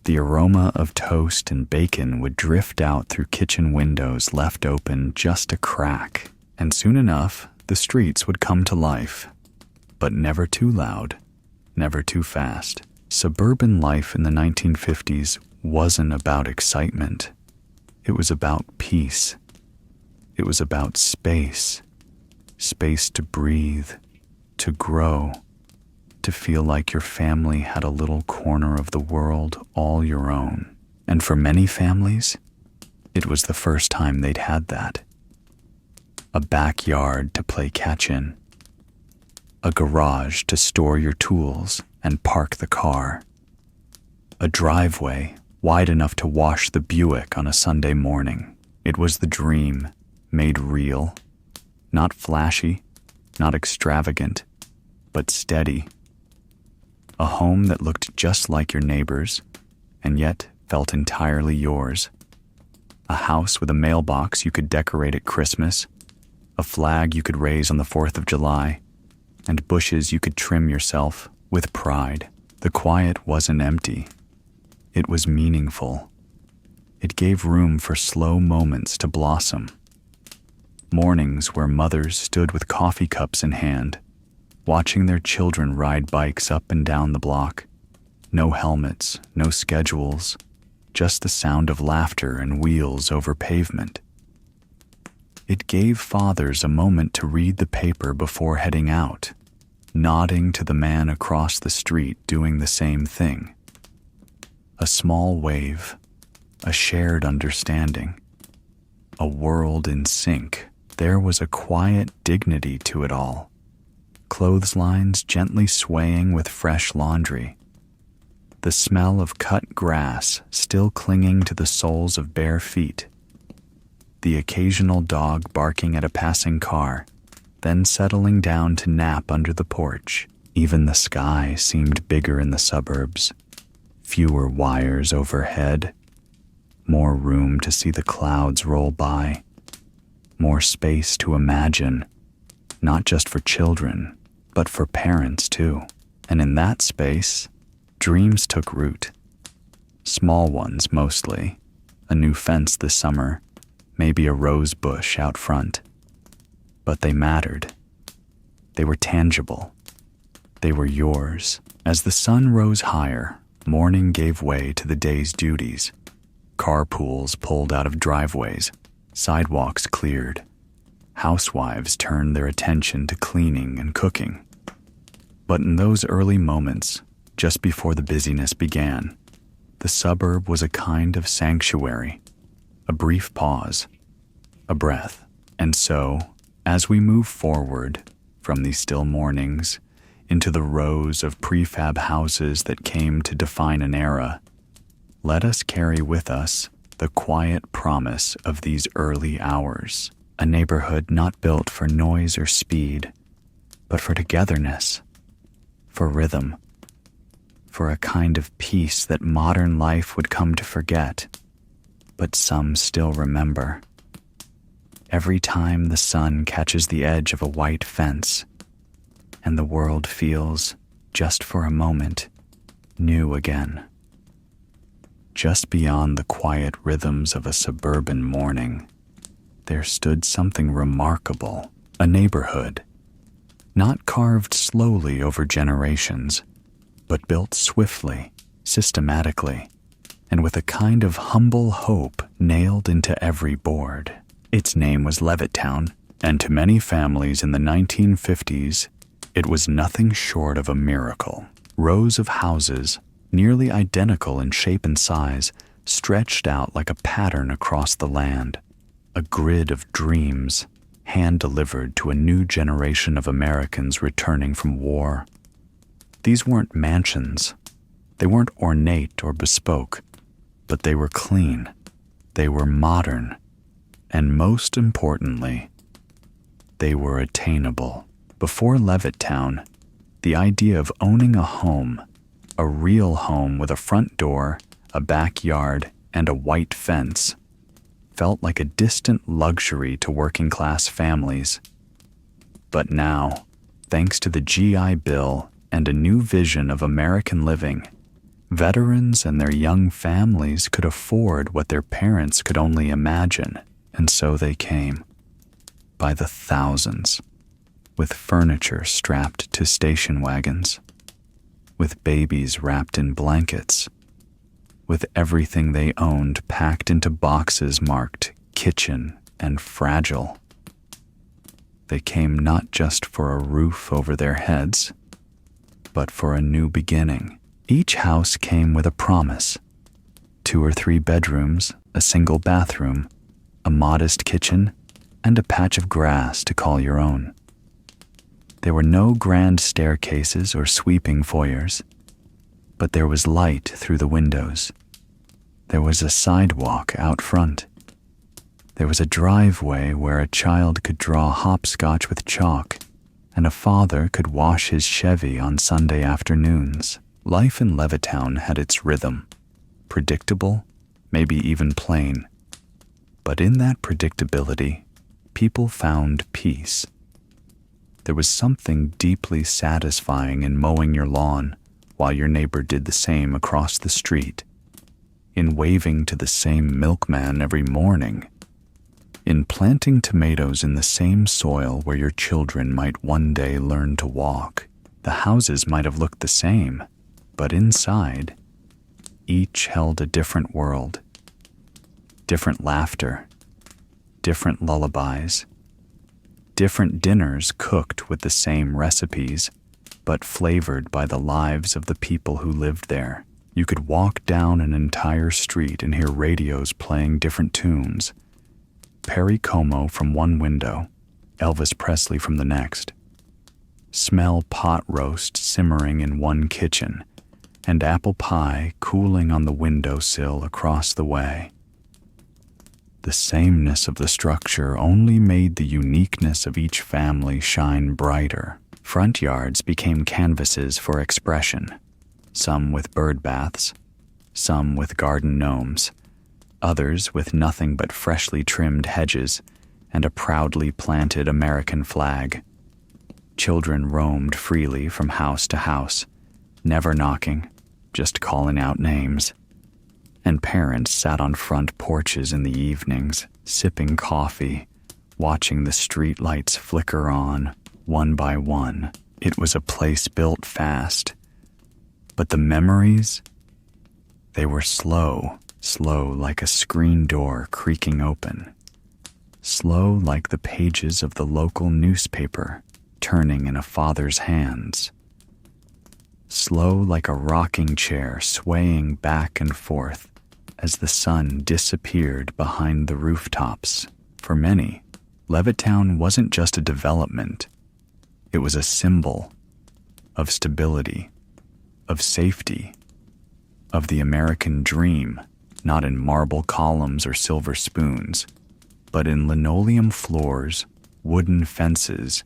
The aroma of toast and bacon would drift out through kitchen windows left open just a crack, and soon enough, the streets would come to life. But never too loud, never too fast. Suburban life in the 1950s wasn't about excitement. It was about peace. It was about space. Space to breathe, to grow, to feel like your family had a little corner of the world all your own. And for many families, it was the first time they'd had that. A backyard to play catch-in, a garage to store your tools and park the car, a driveway wide enough to wash the Buick on a Sunday morning. It was the dream made real, not flashy, not extravagant, but steady. A home that looked just like your neighbor's and yet felt entirely yours. A house with a mailbox you could decorate at Christmas, a flag you could raise on the 4th of July, and bushes you could trim yourself with pride. The quiet wasn't empty. It was meaningful. It gave room for slow moments to blossom. Mornings where mothers stood with coffee cups in hand, watching their children ride bikes up and down the block. No helmets, no schedules, just the sound of laughter and wheels over pavement. It gave fathers a moment to read the paper before heading out, nodding to the man across the street doing the same thing. A small wave, a shared understanding, a world in sync. There was a quiet dignity to it all. Clotheslines gently swaying with fresh laundry. The smell of cut grass still clinging to the soles of bare feet. The occasional dog barking at a passing car, then settling down to nap under the porch. Even the sky seemed bigger in the suburbs. Fewer wires overhead. More room to see the clouds roll by. More space to imagine, not just for children, but for parents too. And in that space, dreams took root. Small ones mostly. A new fence this summer, maybe a rose bush out front. But they mattered. They were tangible. They were yours. As the sun rose higher, morning gave way to the day's duties. Carpools pulled out of driveways, sidewalks cleared. Housewives turned their attention to cleaning and cooking. But in those early moments, just before the busyness began, the suburb was a kind of sanctuary, a brief pause, a breath. And so, as we move forward from these still mornings into the rows of prefab houses that came to define an era, let us carry with us the quiet promise of these early hours, a neighborhood not built for noise or speed, but for togetherness, for rhythm, for a kind of peace that modern life would come to forget, but some still remember. Every time the sun catches the edge of a white fence, and the world feels, just for a moment, new again. Just beyond the quiet rhythms of a suburban morning, there stood something remarkable, a neighborhood, not carved slowly over generations, but built swiftly, systematically, and with a kind of humble hope nailed into every board. Its name was Levitown, and to many families in the 1950s, it was nothing short of a miracle. Rows of houses, nearly identical in shape and size, stretched out like a pattern across the land, a grid of dreams, hand-delivered to a new generation of Americans returning from war. These weren't mansions. They weren't ornate or bespoke, but they were clean. They were modern. And most importantly, they were attainable. Before Levittown, the idea of owning a home, a real home with a front door, a backyard, and a white fence, felt like a distant luxury to working-class families. But now, thanks to the GI Bill and a new vision of American living, veterans and their young families could afford what their parents could only imagine. And so they came, by the thousands, with furniture strapped to station wagons, with babies wrapped in blankets, with everything they owned packed into boxes marked kitchen and fragile. They came not just for a roof over their heads, but for a new beginning. Each house came with a promise: 2 or 3 bedrooms, a single bathroom, a modest kitchen, and a patch of grass to call your own. There were no grand staircases or sweeping foyers, but there was light through the windows. There was a sidewalk out front. There was a driveway where a child could draw hopscotch with chalk, and a father could wash his Chevy on Sunday afternoons. Life in Levittown had its rhythm, predictable, maybe even plain. But in that predictability, people found peace. There was something deeply satisfying in mowing your lawn while your neighbor did the same across the street, in waving to the same milkman every morning, in planting tomatoes in the same soil where your children might one day learn to walk. The houses might have looked the same, but inside, each held a different world. Different laughter, different lullabies, different dinners cooked with the same recipes, but flavored by the lives of the people who lived there. You could walk down an entire street and hear radios playing different tunes. Perry Como from one window, Elvis Presley from the next. Smell pot roast simmering in one kitchen, and apple pie cooling on the windowsill across the way. The sameness of the structure only made the uniqueness of each family shine brighter. Front yards became canvases for expression, some with bird baths, some with garden gnomes, others with nothing but freshly trimmed hedges and a proudly planted American flag. Children roamed freely from house to house, never knocking, just calling out names. And parents sat on front porches in the evenings, sipping coffee, watching the street lights flicker on, one by one. It was a place built fast. But the memories, they were slow, slow like a screen door creaking open, slow like the pages of the local newspaper turning in a father's hands, slow like a rocking chair swaying back and forth as the sun disappeared behind the rooftops. For many, Levitown wasn't just a development, it was a symbol of stability, of safety, of the American dream, not in marble columns or silver spoons, but in linoleum floors, wooden fences,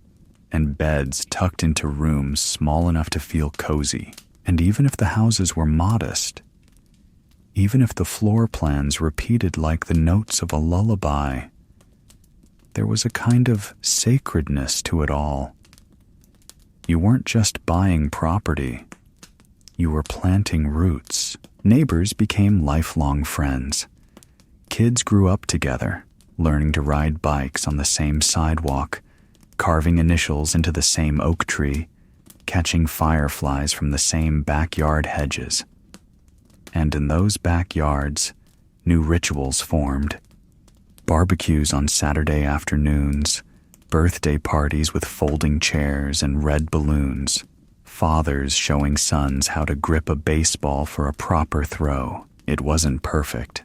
and beds tucked into rooms small enough to feel cozy. And even if the houses were modest, even if the floor plans repeated like the notes of a lullaby, there was a kind of sacredness to it all. You weren't just buying property, you were planting roots. Neighbors became lifelong friends. Kids grew up together, learning to ride bikes on the same sidewalk, carving initials into the same oak tree, catching fireflies from the same backyard hedges. And in those backyards, new rituals formed. Barbecues on Saturday afternoons, birthday parties with folding chairs and red balloons, fathers showing sons how to grip a baseball for a proper throw. It wasn't perfect.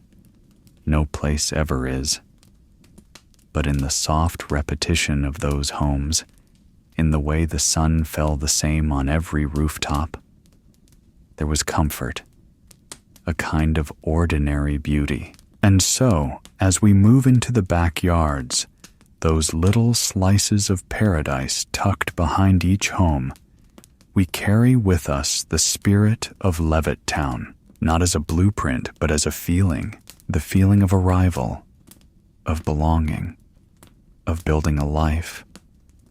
No place ever is. But in the soft repetition of those homes, in the way the sun fell the same on every rooftop, there was comfort, a kind of ordinary beauty. And so, as we move into the backyards, those little slices of paradise tucked behind each home, we carry with us the spirit of Levittown, not as a blueprint, but as a feeling, the feeling of arrival, of belonging, of building a life,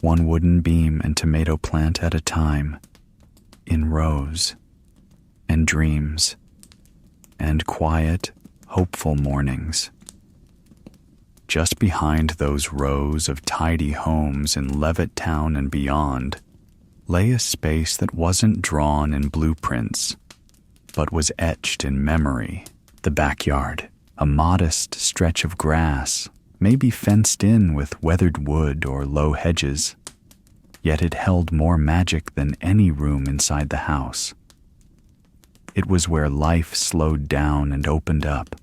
one wooden beam and tomato plant at a time, in rows, and dreams, and quiet, hopeful mornings. Just behind those rows of tidy homes in Levittown and beyond lay a space that wasn't drawn in blueprints, but was etched in memory. The backyard, a modest stretch of grass, maybe fenced in with weathered wood or low hedges, yet it held more magic than any room inside the house. It was where life slowed down and opened up,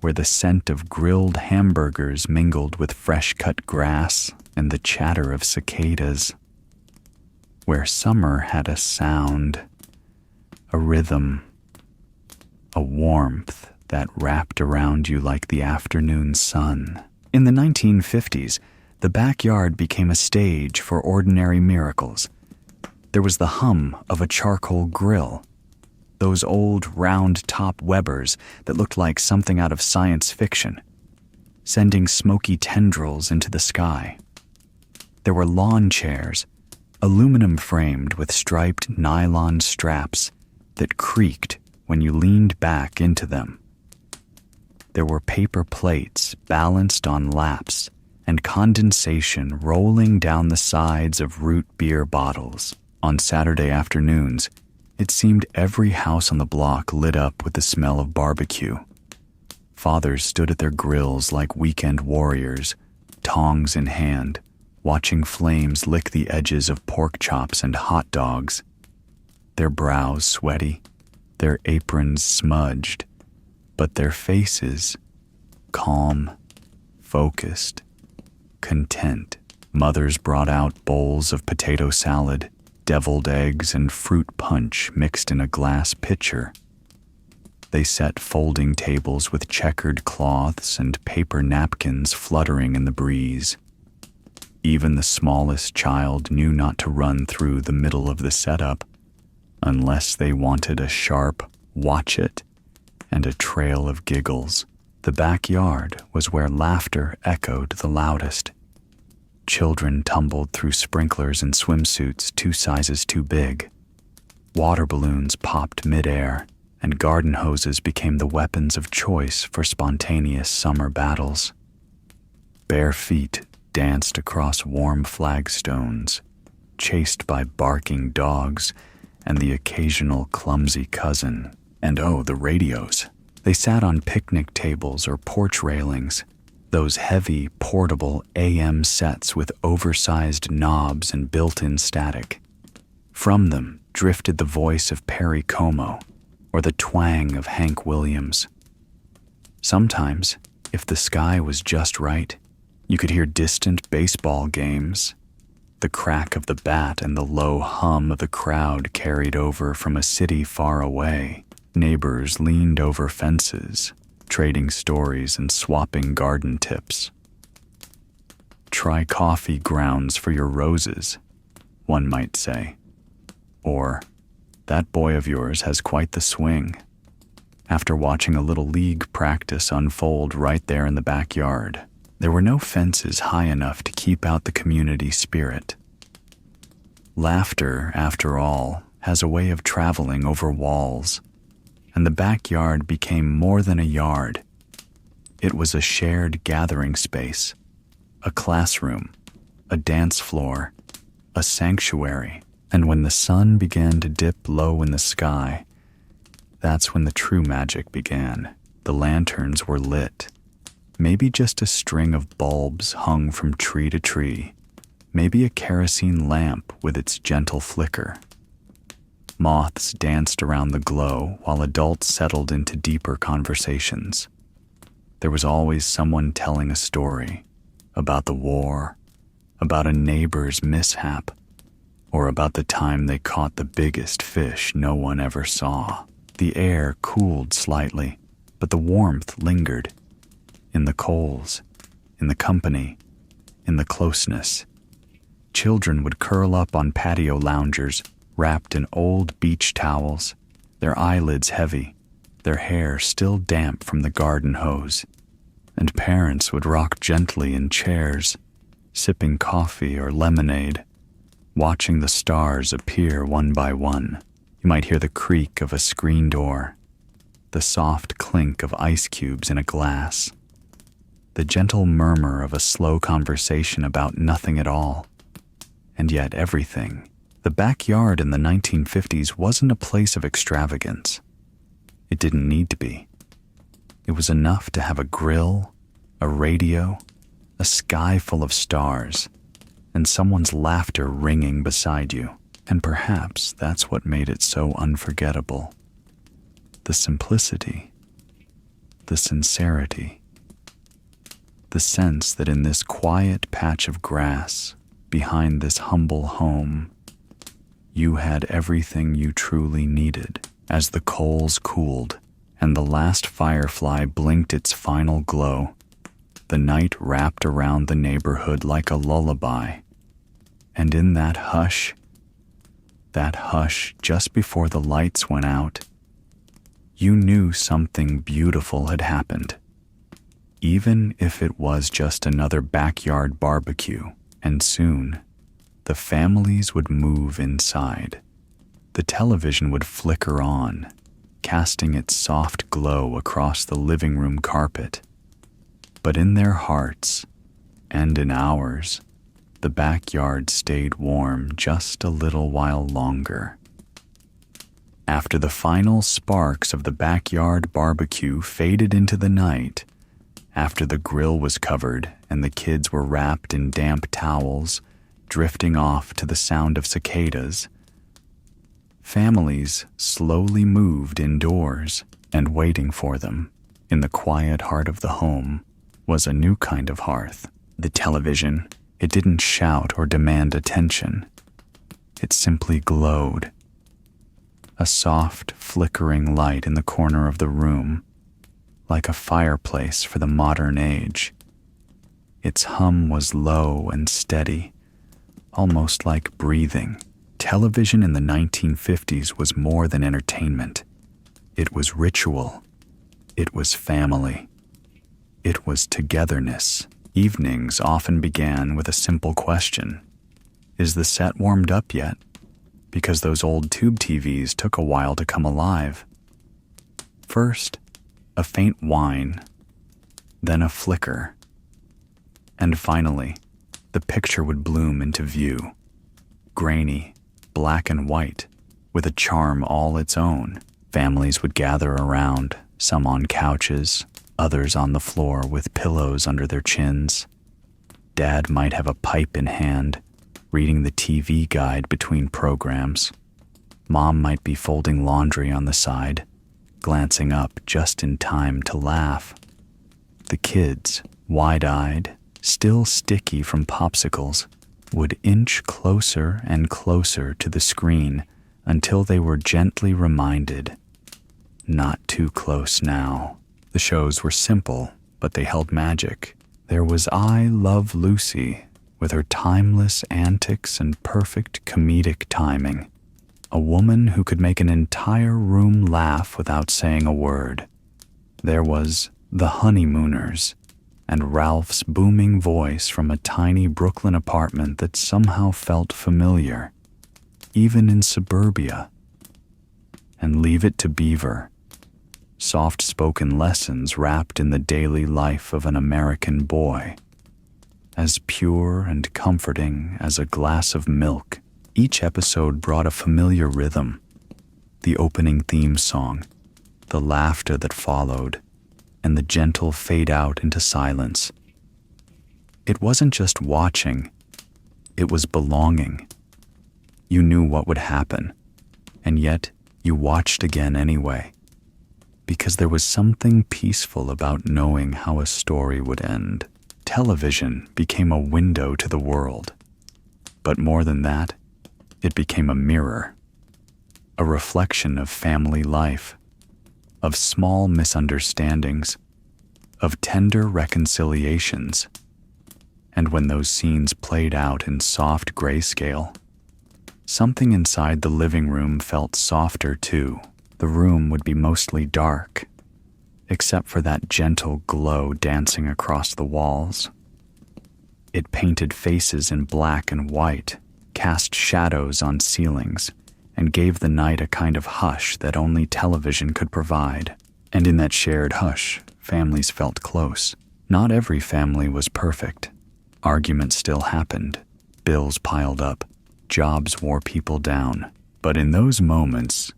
where the scent of grilled hamburgers mingled with fresh-cut grass and the chatter of cicadas, where summer had a sound, a rhythm, a warmth that wrapped around you like the afternoon sun. In the 1950s, the backyard became a stage for ordinary miracles. There was the hum of a charcoal grill, those old round-top Webers that looked like something out of science fiction, sending smoky tendrils into the sky. There were lawn chairs, aluminum-framed with striped nylon straps that creaked when you leaned back into them. There were paper plates balanced on laps and condensation rolling down the sides of root beer bottles. On Saturday afternoons, it seemed every house on the block lit up with the smell of barbecue. Fathers stood at their grills like weekend warriors, tongs in hand, watching flames lick the edges of pork chops and hot dogs, their brows sweaty, their aprons smudged, but their faces calm, focused, content. Mothers brought out bowls of potato salad, deviled eggs, and fruit punch mixed in a glass pitcher. They set folding tables with checkered cloths and paper napkins fluttering in the breeze. Even the smallest child knew not to run through the middle of the setup unless they wanted a sharp "watch it" and a trail of giggles. The backyard was where laughter echoed the loudest. Children tumbled through sprinklers and swimsuits 2 sizes too big. Water balloons popped mid-air, and garden hoses became the weapons of choice for spontaneous summer battles. Bare feet danced across warm flagstones, chased by barking dogs and the occasional clumsy cousin. And oh, the radios. They sat on picnic tables or porch railings, those heavy, portable AM sets with oversized knobs and built-in static. From them drifted the voice of Perry Como or the twang of Hank Williams. Sometimes, if the sky was just right, you could hear distant baseball games. The crack of the bat and the low hum of the crowd carried over from a city far away. Neighbors leaned over fences, trading stories and swapping garden tips. Try coffee grounds for your roses, one might say. Or, that boy of yours has quite the swing. After watching a little league practice unfold right there in the backyard, there were no fences high enough to keep out the community spirit. Laughter, after all, has a way of traveling over walls, and the backyard became more than a yard. It was a shared gathering space, a classroom, a dance floor, a sanctuary. And when the sun began to dip low in the sky, that's when the true magic began. The lanterns were lit. Maybe just a string of bulbs hung from tree to tree. Maybe a kerosene lamp with its gentle flicker. Moths danced around the glow while adults settled into deeper conversations. There was always someone telling a story about the war, about a neighbor's mishap, or about the time they caught the biggest fish no one ever saw. The air cooled slightly, but the warmth lingered. In the coals, in the company, in the closeness. Children would curl up on patio loungers, wrapped in old beach towels, their eyelids heavy, their hair still damp from the garden hose. And parents would rock gently in chairs, sipping coffee or lemonade, watching the stars appear one by one. You might hear the creak of a screen door, the soft clink of ice cubes in a glass, the gentle murmur of a slow conversation about nothing at all, and yet everything. The backyard in the 1950s wasn't a place of extravagance. It didn't need to be. It was enough to have a grill, a radio, a sky full of stars, and someone's laughter ringing beside you. And perhaps that's what made it so unforgettable. The simplicity, the sincerity, the sense that in this quiet patch of grass, behind this humble home, you had everything you truly needed. As the coals cooled and the last firefly blinked its final glow, the night wrapped around the neighborhood like a lullaby. And in that hush just before the lights went out, you knew something beautiful had happened. Even if it was just another backyard barbecue, and soon, the families would move inside. The television would flicker on, casting its soft glow across the living room carpet. But in their hearts, and in ours, the backyard stayed warm just a little while longer. After the final sparks of the backyard barbecue faded into the night, after the grill was covered and the kids were wrapped in damp towels, drifting off to the sound of cicadas, families slowly moved indoors, and waiting for them, in the quiet heart of the home, was a new kind of hearth. The television, it didn't shout or demand attention. It simply glowed. A soft, flickering light in the corner of the room, like a fireplace for the modern age. Its hum was low and steady, almost like breathing. Television in the 1950s was more than entertainment. It was ritual. It was family. It was togetherness. Evenings often began with a simple question. Is the set warmed up yet? Because those old tube TVs took a while to come alive. First, a faint whine, then a flicker, and finally, the picture would bloom into view. Grainy, black and white, with a charm all its own. Families would gather around, some on couches, others on the floor with pillows under their chins. Dad might have a pipe in hand, reading the TV guide between programs. Mom might be folding laundry on the side, glancing up just in time to laugh. The kids, wide-eyed, still sticky from popsicles, would inch closer and closer to the screen until they were gently reminded, not too close now. The shows were simple, but they held magic. There was I Love Lucy, with her timeless antics and perfect comedic timing. A woman who could make an entire room laugh without saying a word. There was The Honeymooners, and Ralph's booming voice from a tiny Brooklyn apartment that somehow felt familiar, even in suburbia. And Leave It to Beaver, soft-spoken lessons wrapped in the daily life of an American boy. As pure and comforting as a glass of milk, each episode brought a familiar rhythm. The opening theme song, the laughter that followed, and the gentle fade out into silence. It wasn't just watching, it was belonging. You knew what would happen, and yet you watched again anyway, because there was something peaceful about knowing how a story would end. Television became a window to the world, but more than that, it became a mirror, a reflection of family life, of small misunderstandings, of tender reconciliations. And when those scenes played out in soft grayscale, something inside the living room felt softer too. The room would be mostly dark, except for that gentle glow dancing across the walls. It painted faces in black and white, cast shadows on ceilings, and gave the night a kind of hush that only television could provide. And in that shared hush, families felt close. Not every family was perfect. Arguments still happened. Bills piled up. Jobs wore people down. But in those moments,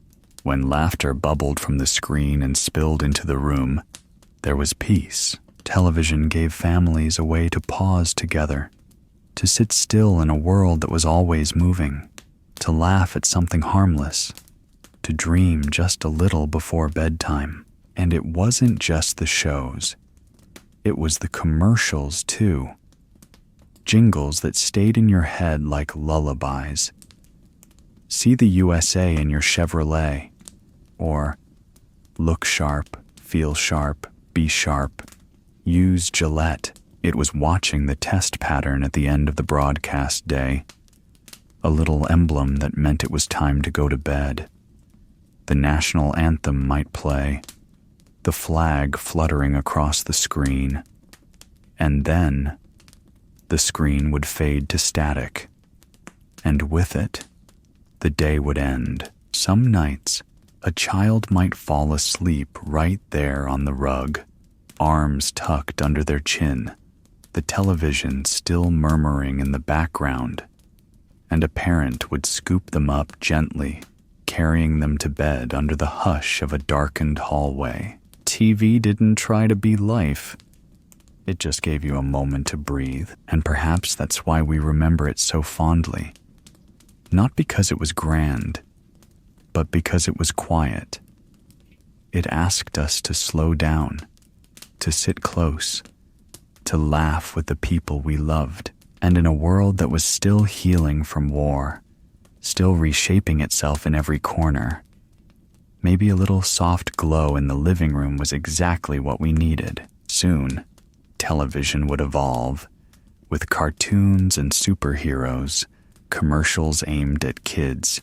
when laughter bubbled from the screen and spilled into the room, there was peace. Television gave families a way to pause together, to sit still in a world that was always moving, to laugh at something harmless, to dream just a little before bedtime. And it wasn't just the shows. It was the commercials, too. Jingles that stayed in your head like lullabies. See the USA in your Chevrolet, or look sharp, feel sharp, be sharp, use Gillette. It was watching the test pattern at the end of the broadcast day, a little emblem that meant it was time to go to bed. The national anthem might play, the flag fluttering across the screen, and then the screen would fade to static, and with it, the day would end. Some nights, a child might fall asleep right there on the rug, arms tucked under their chin, the television still murmuring in the background, and a parent would scoop them up gently, carrying them to bed under the hush of a darkened hallway. TV didn't try to be life. It just gave you a moment to breathe, and perhaps that's why we remember it so fondly. Not because it was grand, but because it was quiet. It asked us to slow down, to sit close, to laugh with the people we loved. And in a world that was still healing from war, still reshaping itself in every corner, maybe a little soft glow in the living room was exactly what we needed. Soon, television would evolve, with cartoons and superheroes, commercials aimed at kids,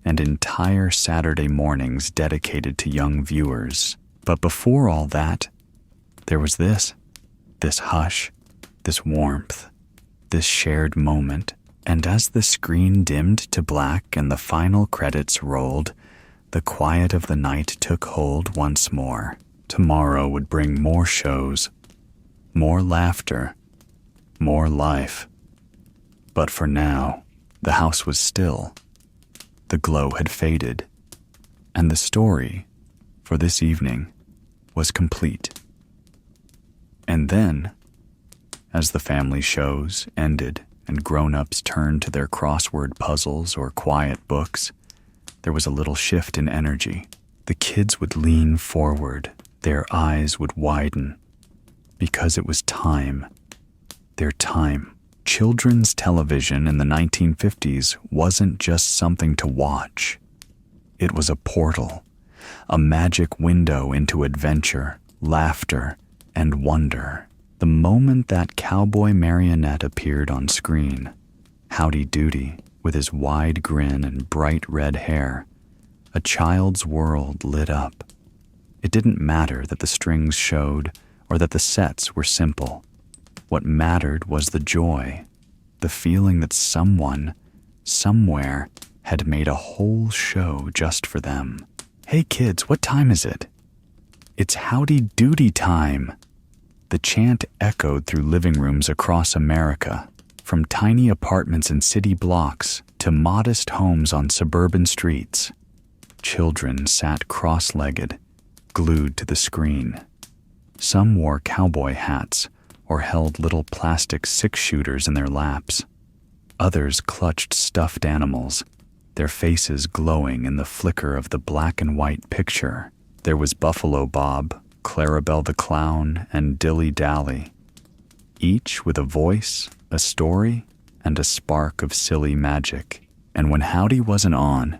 and entire Saturday mornings dedicated to young viewers. But before all that, there was this hush, this warmth, this shared moment. And as the screen dimmed to black and the final credits rolled, the quiet of the night took hold once more. Tomorrow would bring more shows, more laughter, more life. But for now, the house was still. The glow had faded, and the story, for this evening, was complete. And then, as the family shows ended and grown-ups turned to their crossword puzzles or quiet books, there was a little shift in energy. The kids would lean forward, their eyes would widen, because it was time. Their time. Children's television in the 1950s wasn't just something to watch. It was a portal, a magic window into adventure, laughter, and wonder. The moment that cowboy marionette appeared on screen, Howdy Doody, with his wide grin and bright red hair, a child's world lit up. It didn't matter that the strings showed or that the sets were simple. What mattered was the joy, the feeling that someone, somewhere, had made a whole show just for them. Hey kids, what time is it? It's Howdy Doody time! The chant echoed through living rooms across America, from tiny apartments in city blocks to modest homes on suburban streets. Children sat cross-legged, glued to the screen. Some wore cowboy hats or held little plastic six-shooters in their laps. Others clutched stuffed animals, their faces glowing in the flicker of the black and white picture. There was Buffalo Bob, Clarabelle the Clown, and Dilly Dally, each with a voice, a story, and a spark of silly magic. And when Howdy wasn't on,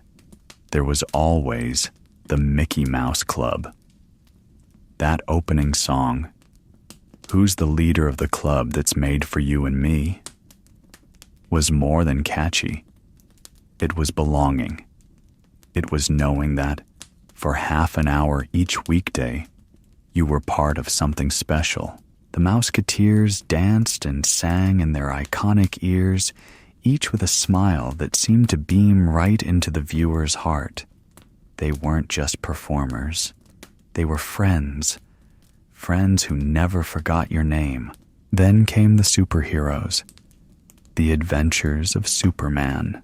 there was always the Mickey Mouse Club. That opening song, "Who's the leader of the club that's made for you and me?" was more than catchy. It was belonging. It was knowing that, for half an hour each weekday, you were part of something special. The Mouseketeers danced and sang in their iconic ears, each with a smile that seemed to beam right into the viewer's heart. They weren't just performers. They were friends. Friends who never forgot your name. Then came the superheroes. The adventures of Superman.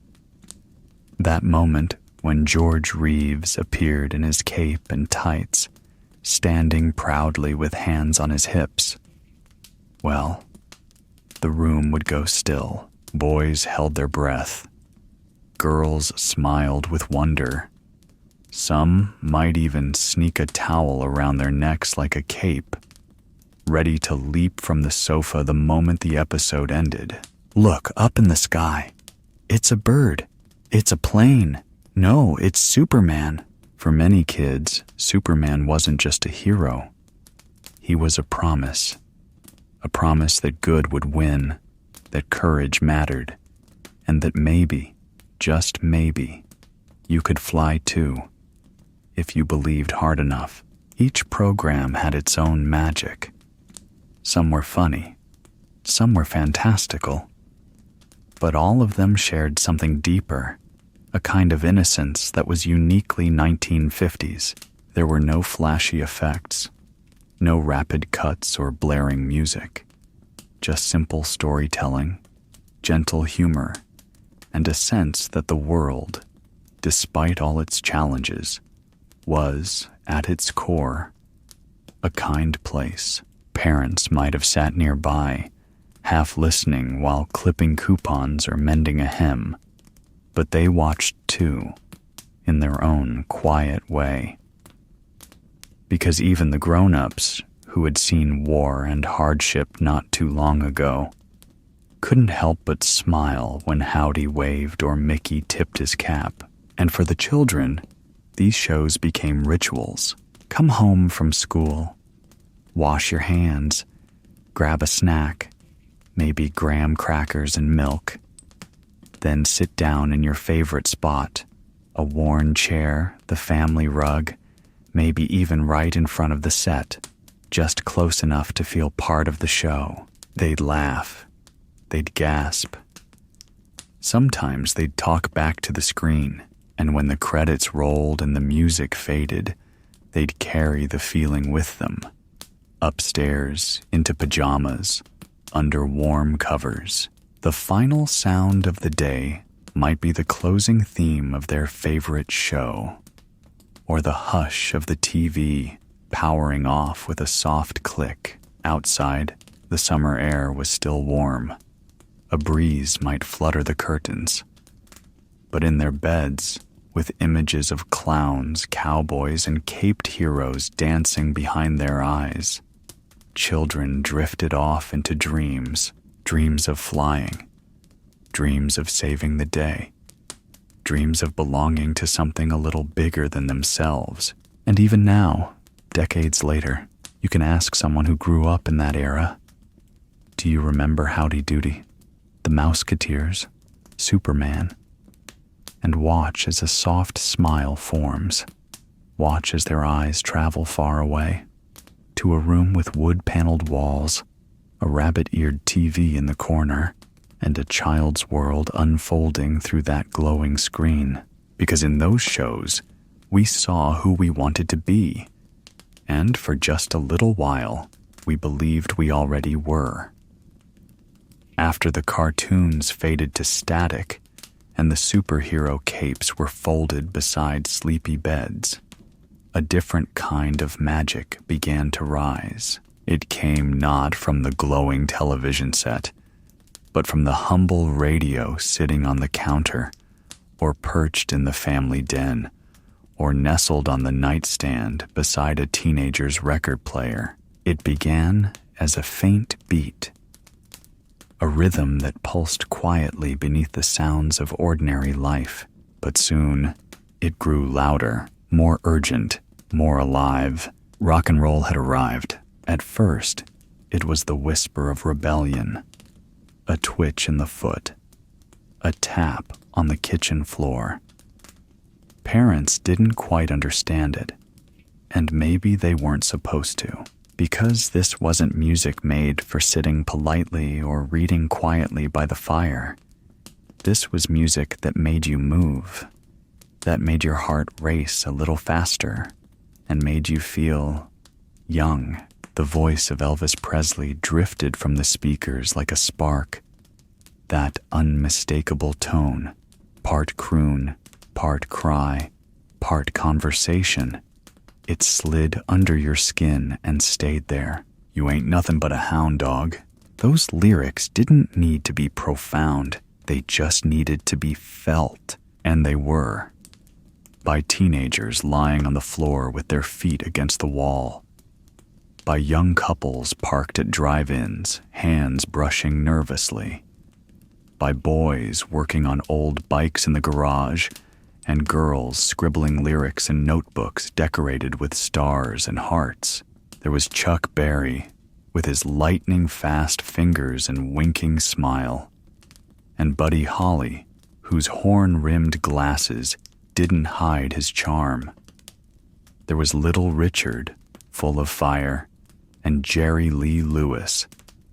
That moment when George Reeves appeared in his cape and tights, standing proudly with hands on his hips. Well, the room would go still. Boys held their breath. Girls smiled with wonder. Some might even sneak a towel around their necks like a cape, ready to leap from the sofa the moment the episode ended. Look, up in the sky. It's a bird. It's a plane. No, it's Superman. For many kids, Superman wasn't just a hero. He was a promise that good would win, that courage mattered, and that maybe, just maybe, you could fly too, if you believed hard enough. Each program had its own magic. Some were funny, some were fantastical, but all of them shared something deeper, a kind of innocence that was uniquely 1950s. There were no flashy effects, no rapid cuts or blaring music, just simple storytelling, gentle humor, and a sense that the world, despite all its challenges, was, at its core, a kind place. Parents might have sat nearby, half listening while clipping coupons or mending a hem, but they watched too, in their own quiet way. Because even the grown-ups, who had seen war and hardship not too long ago, couldn't help but smile when Howdy waved or Mickey tipped his cap. And for the children, these shows became rituals. Come home from school, wash your hands, grab a snack, maybe graham crackers and milk, then sit down in your favorite spot, a worn chair, the family rug, maybe even right in front of the set, just close enough to feel part of the show. They'd laugh. They'd gasp. Sometimes they'd talk back to the screen, and when the credits rolled and the music faded, they'd carry the feeling with them. Upstairs, into pajamas, under warm covers. The final sound of the day might be the closing theme of their favorite show, or the hush of the TV powering off with a soft click. Outside, the summer air was still warm. A breeze might flutter the curtains. But in their beds, with images of clowns, cowboys, and caped heroes dancing behind their eyes, children drifted off into dreams of flying, dreams of saving the day, dreams of belonging to something a little bigger than themselves. And even now, decades later, you can ask someone who grew up in that era, do you remember Howdy Doody, the Mouseketeers, Superman? And watch as a soft smile forms. Watch as their eyes travel far away, to a room with wood-paneled walls, a rabbit-eared TV in the corner, and a child's world unfolding through that glowing screen. Because in those shows, we saw who we wanted to be, and for just a little while, we believed we already were. After the cartoons faded to static, and the superhero capes were folded beside sleepy beds, a different kind of magic began to rise. It came not from the glowing television set, but from the humble radio sitting on the counter, or perched in the family den, or nestled on the nightstand beside a teenager's record player. It began as a faint beat, a rhythm that pulsed quietly beneath the sounds of ordinary life. But soon, it grew louder, more urgent, more alive. Rock and roll had arrived. At first, it was the whisper of rebellion, a twitch in the foot, a tap on the kitchen floor. Parents didn't quite understand it, and maybe they weren't supposed to. Because this wasn't music made for sitting politely or reading quietly by the fire. This was music that made you move, that made your heart race a little faster, and made you feel young. The voice of Elvis Presley drifted from the speakers like a spark, that unmistakable tone, part croon, part cry, part conversation. It slid under your skin and stayed there. You ain't nothing but a hound dog. Those lyrics didn't need to be profound. They just needed to be felt. And they were. By teenagers lying on the floor with their feet against the wall. By young couples parked at drive-ins, hands brushing nervously. By boys working on old bikes in the garage, and girls scribbling lyrics in notebooks decorated with stars and hearts. There was Chuck Berry, with his lightning-fast fingers and winking smile, and Buddy Holly, whose horn-rimmed glasses didn't hide his charm. There was Little Richard, full of fire, and Jerry Lee Lewis,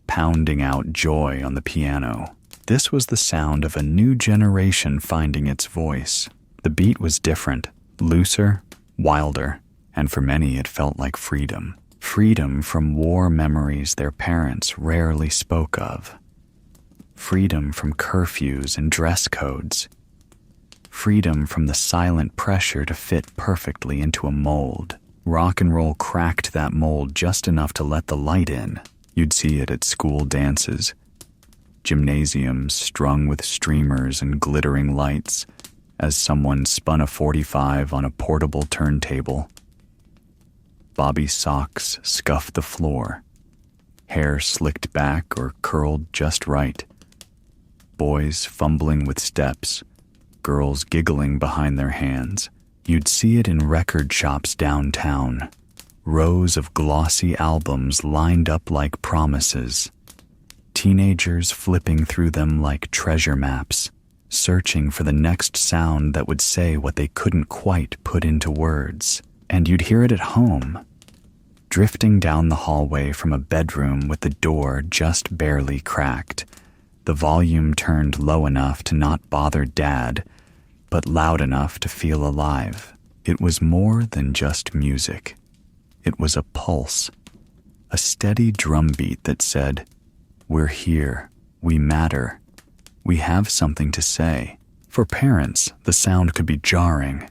pounding out joy on the piano. This was the sound of a new generation finding its voice. The beat was different, looser, wilder, and for many it felt like freedom. Freedom from war memories their parents rarely spoke of. Freedom from curfews and dress codes. Freedom from the silent pressure to fit perfectly into a mold. Rock and roll cracked that mold just enough to let the light in. You'd see it at school dances, gymnasiums strung with streamers and glittering lights, as someone spun a 45 on a portable turntable. Bobby socks scuffed the floor, hair slicked back or curled just right. Boys fumbling with steps, girls giggling behind their hands. You'd see it in record shops downtown, rows of glossy albums lined up like promises, teenagers flipping through them like treasure maps, searching for the next sound that would say what they couldn't quite put into words. And you'd hear it at home, drifting down the hallway from a bedroom with the door just barely cracked, the volume turned low enough to not bother Dad, but loud enough to feel alive. It was more than just music. It was a pulse, a steady drumbeat that said, "We're here, we matter, we have something to say." For parents, the sound could be jarring.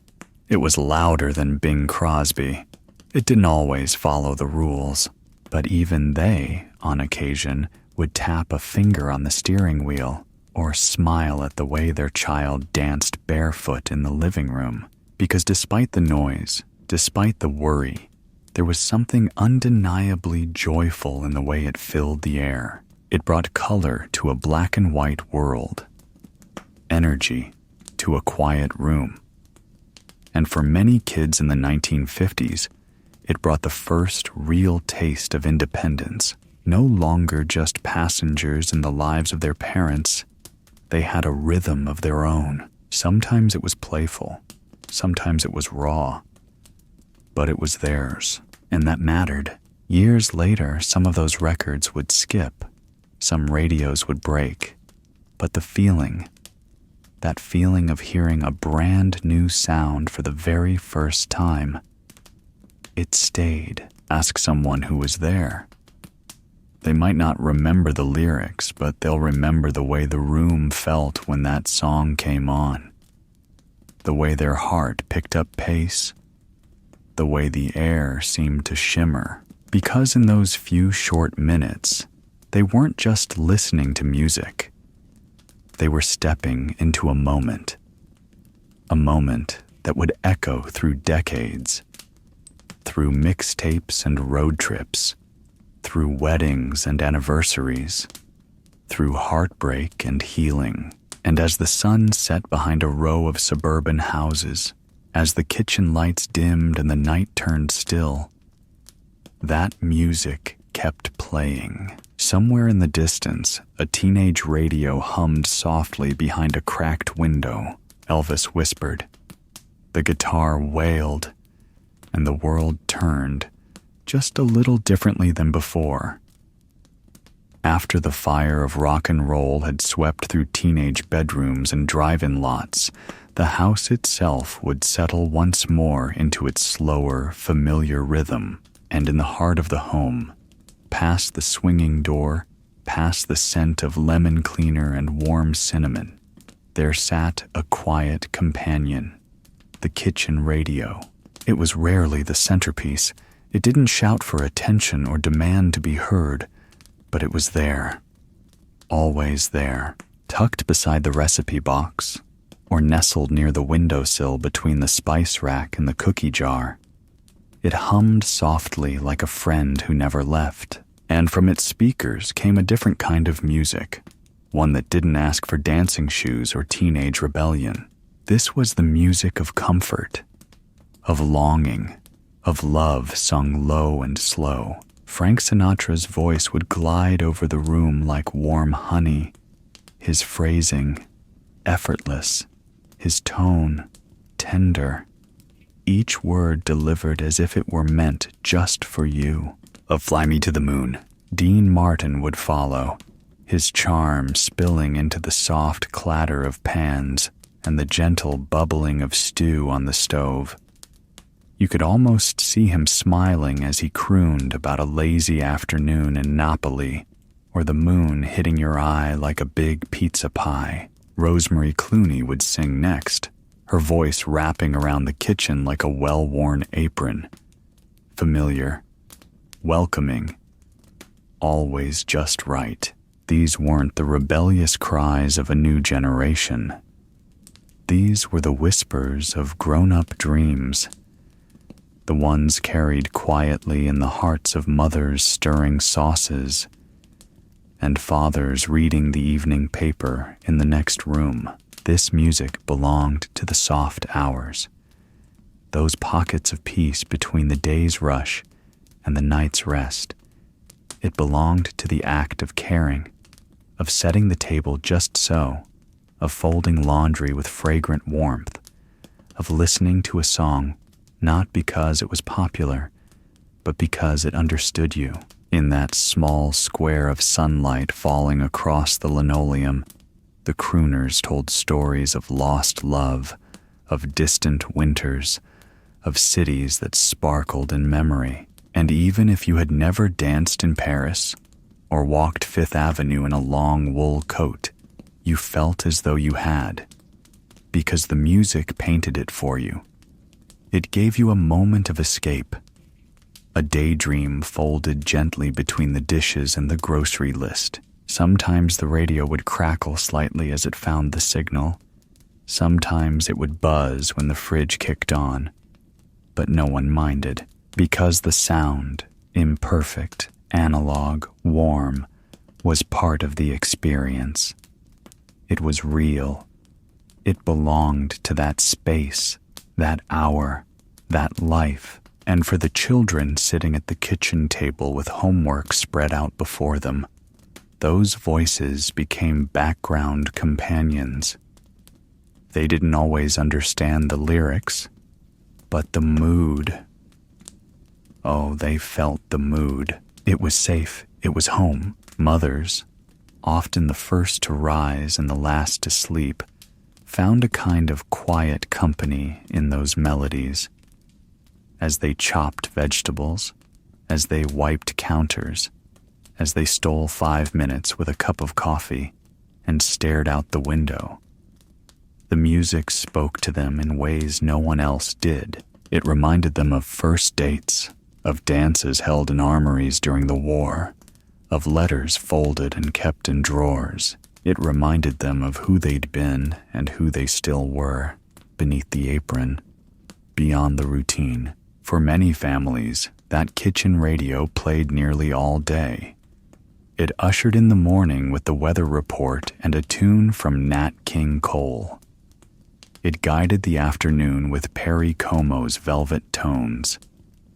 It was louder than Bing Crosby. It didn't always follow the rules, but even they, on occasion, would tap a finger on the steering wheel or smile at the way their child danced barefoot in the living room, because despite the noise, despite the worry, there was something undeniably joyful in the way it filled the air. It brought color to a black and white world, energy to a quiet room. And for many kids in the 1950s, it brought the first real taste of independence. No longer just passengers in the lives of their parents, they had a rhythm of their own. Sometimes it was playful, sometimes it was raw, but it was theirs, and that mattered. Years later, some of those records would skip, some radios would break, but the feeling, that feeling of hearing a brand new sound for the very first time, it stayed. Ask someone who was there. They might not remember the lyrics, but they'll remember the way the room felt when that song came on, the way their heart picked up pace, the way the air seemed to shimmer. Because in those few short minutes, they weren't just listening to music. They were stepping into a moment that would echo through decades, through mixtapes and road trips, through weddings and anniversaries, through heartbreak and healing. And as the sun set behind a row of suburban houses, as the kitchen lights dimmed and the night turned still, that music kept playing. Somewhere in the distance, a teenage radio hummed softly behind a cracked window. Elvis whispered. The guitar wailed, and the world turned just a little differently than before. After the fire of rock and roll had swept through teenage bedrooms and drive-in lots, the house itself would settle once more into its slower, familiar rhythm. And in the heart of the home, past the swinging door, past the scent of lemon cleaner and warm cinnamon, there sat a quiet companion, the kitchen radio. It was rarely the centerpiece. It didn't shout for attention or demand to be heard, but it was there, always there, tucked beside the recipe box, or nestled near the windowsill between the spice rack and the cookie jar. It hummed softly like a friend who never left, and from its speakers came a different kind of music, one that didn't ask for dancing shoes or teenage rebellion. This was the music of comfort, of longing, of love sung low and slow. Frank Sinatra's voice would glide over the room like warm honey, his phrasing effortless, his tone tender, each word delivered as if it were meant just for you. Of Fly Me to the Moon, Dean Martin would follow, his charm spilling into the soft clatter of pans and the gentle bubbling of stew on the stove. You could almost see him smiling as he crooned about a lazy afternoon in Napoli, or the moon hitting your eye like a big pizza pie. Rosemary Clooney would sing next, her voice wrapping around the kitchen like a well-worn apron. Familiar, welcoming, always just right. These weren't the rebellious cries of a new generation. These were the whispers of grown-up dreams, the ones carried quietly in the hearts of mothers stirring sauces and fathers reading the evening paper in the next room. This music belonged to the soft hours, those pockets of peace between the day's rush and the night's rest. It belonged to the act of caring, of setting the table just so, of folding laundry with fragrant warmth, of listening to a song not because it was popular, but because it understood you. In that small square of sunlight falling across the linoleum, the Crooners told stories of lost love, of distant winters, of cities that sparkled in memory. And even if you had never danced in Paris or walked Fifth Avenue in a long wool coat, you felt as though you had, because the music painted it for you. It gave you a moment of escape, a daydream folded gently between the dishes and the grocery list. Sometimes the radio would crackle slightly as it found the signal. Sometimes it would buzz when the fridge kicked on. But no one minded, because the sound, imperfect, analog, warm, was part of the experience. It was real. It belonged to that space, that hour, that life. And for the children sitting at the kitchen table with homework spread out before them, those voices became background companions. They didn't always understand the lyrics, but the mood. Oh, they felt the mood. It was safe. It was home. Mothers, often the first to rise and the last to sleep, found a kind of quiet company in those melodies. As they chopped vegetables, as they wiped counters, as they stole 5 minutes with a cup of coffee and stared out the window. The music spoke to them in ways no one else did. It reminded them of first dates, of dances held in armories during the war, of letters folded and kept in drawers. It reminded them of who they'd been and who they still were, beneath the apron, beyond the routine. For many families, that kitchen radio played nearly all day. It ushered in the morning with the weather report and a tune from Nat King Cole. It guided the afternoon with Perry Como's velvet tones,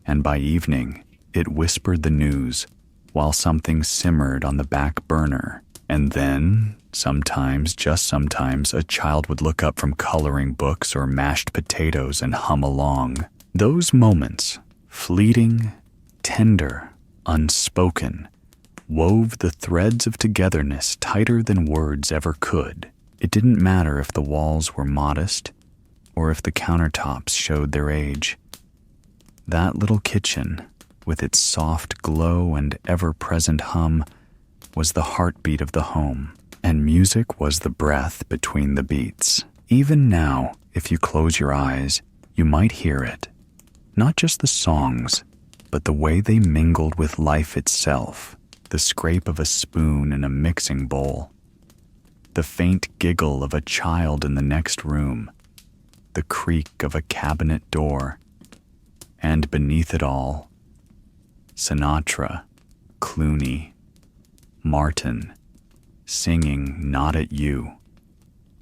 and by evening, it whispered the news while something simmered on the back burner. And then, sometimes, just sometimes, a child would look up from coloring books or mashed potatoes and hum along. Those moments, fleeting, tender, unspoken, wove the threads of togetherness tighter than words ever could. It didn't matter if the walls were modest or if the countertops showed their age. That little kitchen, with its soft glow and ever-present hum, was the heartbeat of the home, and music was the breath between the beats. Even now, if you close your eyes, you might hear it. Not just the songs, but the way they mingled with life itself, the scrape of a spoon in a mixing bowl, the faint giggle of a child in the next room, the creak of a cabinet door, and beneath it all, Sinatra, Clooney, Martin, singing not at you,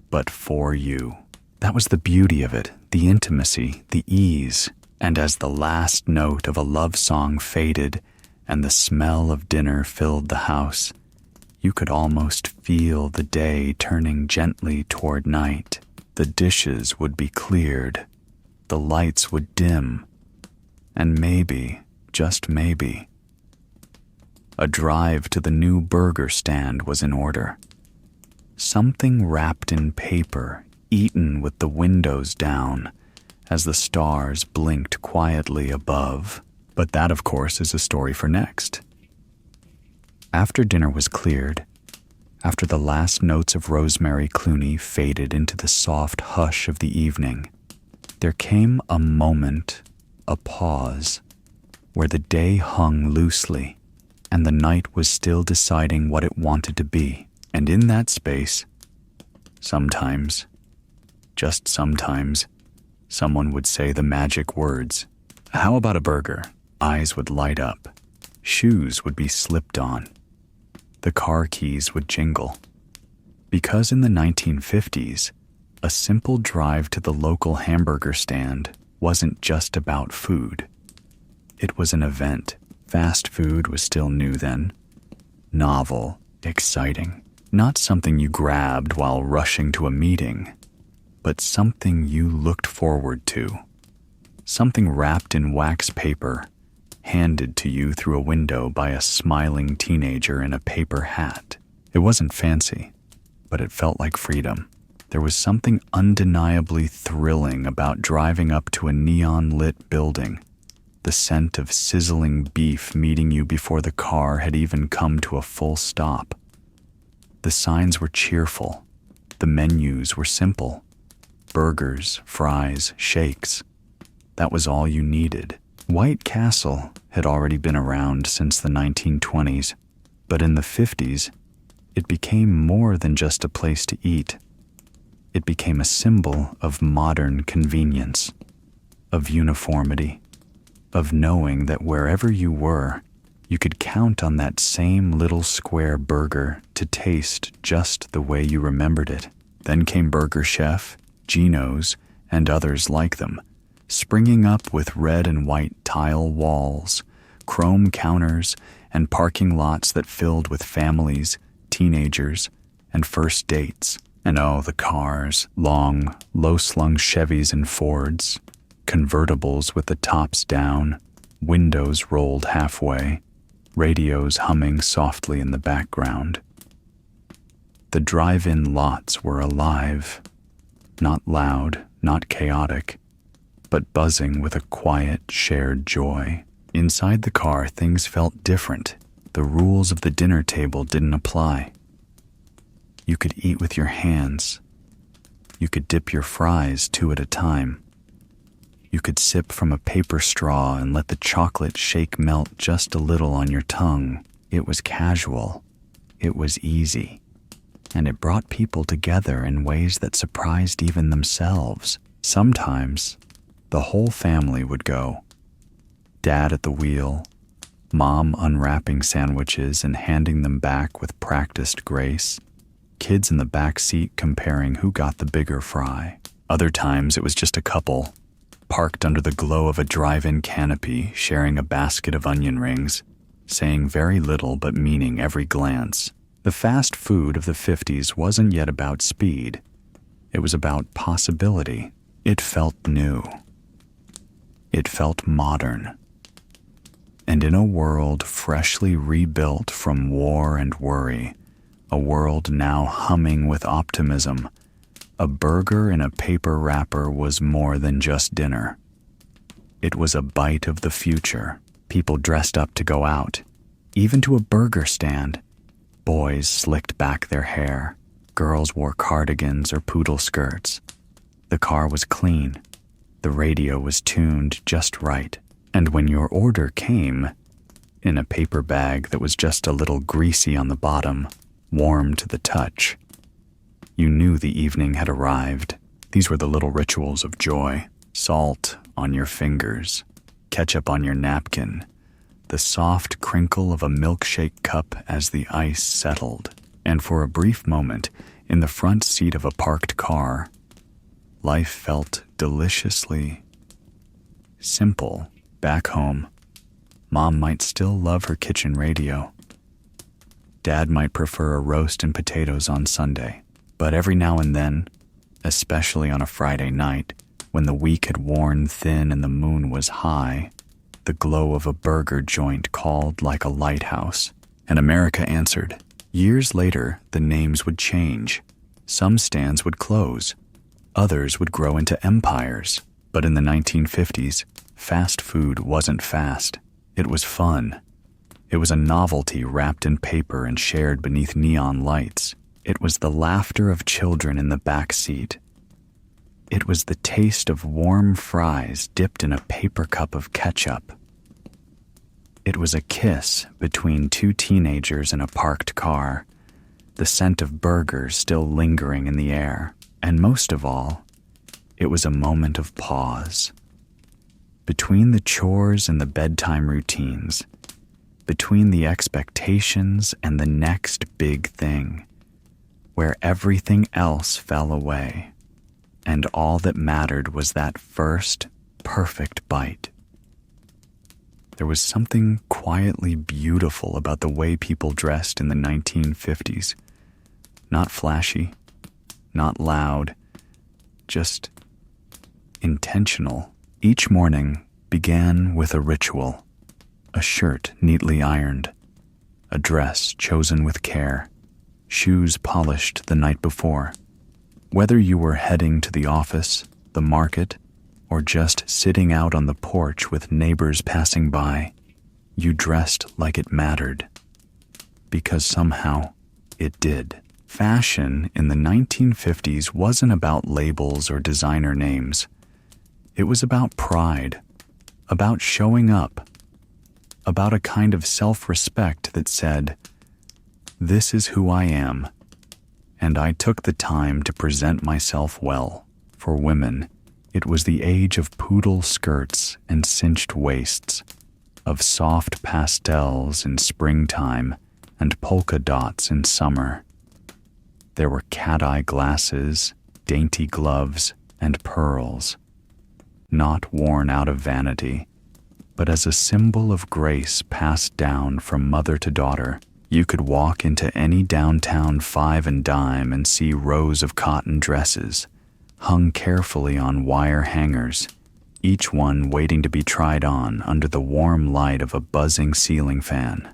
but for you. That was the beauty of it, the intimacy, the ease. And as the last note of a love song faded and the smell of dinner filled the house, you could almost feel the day turning gently toward night. The dishes would be cleared, the lights would dim, and maybe, just maybe, a drive to the new burger stand was in order. Something wrapped in paper, eaten with the windows down, as the stars blinked quietly above. But that, of course, is a story for next. After dinner was cleared, after the last notes of Rosemary Clooney faded into the soft hush of the evening, there came a moment, a pause, where the day hung loosely, and the night was still deciding what it wanted to be. And in that space, sometimes, just sometimes, someone would say the magic words. How about a burger? Eyes would light up. Shoes would be slipped on. The car keys would jingle. Because in the 1950s, a simple drive to the local hamburger stand wasn't just about food. It was an event. Fast food was still new then. Novel, exciting. Not something you grabbed while rushing to a meeting, but something you looked forward to. Something wrapped in wax paper, handed to you through a window by a smiling teenager in a paper hat. It wasn't fancy, but it felt like freedom. There was something undeniably thrilling about driving up to a neon-lit building, the scent of sizzling beef meeting you before the car had even come to a full stop. The signs were cheerful. The menus were simple. Burgers, fries, shakes. That was all you needed. White Castle had already been around since the 1920s, but in the 50s, it became more than just a place to eat. It became a symbol of modern convenience, of uniformity, of knowing that wherever you were, you could count on that same little square burger to taste just the way you remembered it. Then came Burger Chef, Geno's, and others like them, springing up with red and white tile walls, chrome counters, and parking lots that filled with families, teenagers, and first dates. And oh, the cars, long, low-slung Chevys and Fords, convertibles with the tops down, windows rolled halfway, radios humming softly in the background. The drive-in lots were alive, not loud, not chaotic, but buzzing with a quiet, shared joy. Inside the car, things felt different. The rules of the dinner table didn't apply. You could eat with your hands. You could dip your fries 2 at a time. You could sip from a paper straw and let the chocolate shake melt just a little on your tongue. It was casual. It was easy. And it brought people together in ways that surprised even themselves. Sometimes, the whole family would go. Dad at the wheel, Mom unwrapping sandwiches and handing them back with practiced grace, kids in the back seat comparing who got the bigger fry. Other times it was just a couple, parked under the glow of a drive-in canopy, sharing a basket of onion rings, saying very little but meaning every glance. The fast food of the 50s wasn't yet about speed. It was about possibility. It felt new. It felt modern. And in a world freshly rebuilt from war and worry, a world now humming with optimism, a burger in a paper wrapper was more than just dinner. It was a bite of the future. People dressed up to go out, even to a burger stand. Boys slicked back their hair. Girls wore cardigans or poodle skirts. The car was clean. The radio was tuned just right. And when your order came, in a paper bag that was just a little greasy on the bottom, warm to the touch, you knew the evening had arrived. These were the little rituals of joy. Salt on your fingers, ketchup on your napkin, the soft crinkle of a milkshake cup as the ice settled. And for a brief moment, in the front seat of a parked car, life felt deliciously simple. Back home, Mom might still love her kitchen radio. Dad might prefer a roast and potatoes on Sunday. But every now and then, especially on a Friday night, when the week had worn thin and the moon was high, the glow of a burger joint called like a lighthouse, and America answered. Years later, the names would change. Some stands would close. Others would grow into empires. But in the 1950s, fast food wasn't fast. It was fun. It was a novelty wrapped in paper and shared beneath neon lights. It was the laughter of children in the back seat. It was the taste of warm fries dipped in a paper cup of ketchup. It was a kiss between two teenagers in a parked car, the scent of burgers still lingering in the air. And most of all, it was a moment of pause. Between the chores and the bedtime routines, between the expectations and the next big thing, where everything else fell away, and all that mattered was that first perfect bite. There was something quietly beautiful about the way people dressed in the 1950s. Not flashy, not loud, just intentional. Each morning began with a ritual, a shirt neatly ironed, a dress chosen with care, shoes polished the night before. Whether you were heading to the office, the market, or just sitting out on the porch with neighbors passing by, you dressed like it mattered, because somehow it did. Fashion in the 1950s wasn't about labels or designer names. It was about pride, about showing up, about a kind of self-respect that said, "This is who I am," and I took the time to present myself well. For women, it was the age of poodle skirts and cinched waists, of soft pastels in springtime and polka dots in summer. There were cat-eye glasses, dainty gloves, and pearls, not worn out of vanity, but as a symbol of grace passed down from mother to daughter. You could walk into any downtown five and dime and see rows of cotton dresses, hung carefully on wire hangers, each one waiting to be tried on under the warm light of a buzzing ceiling fan.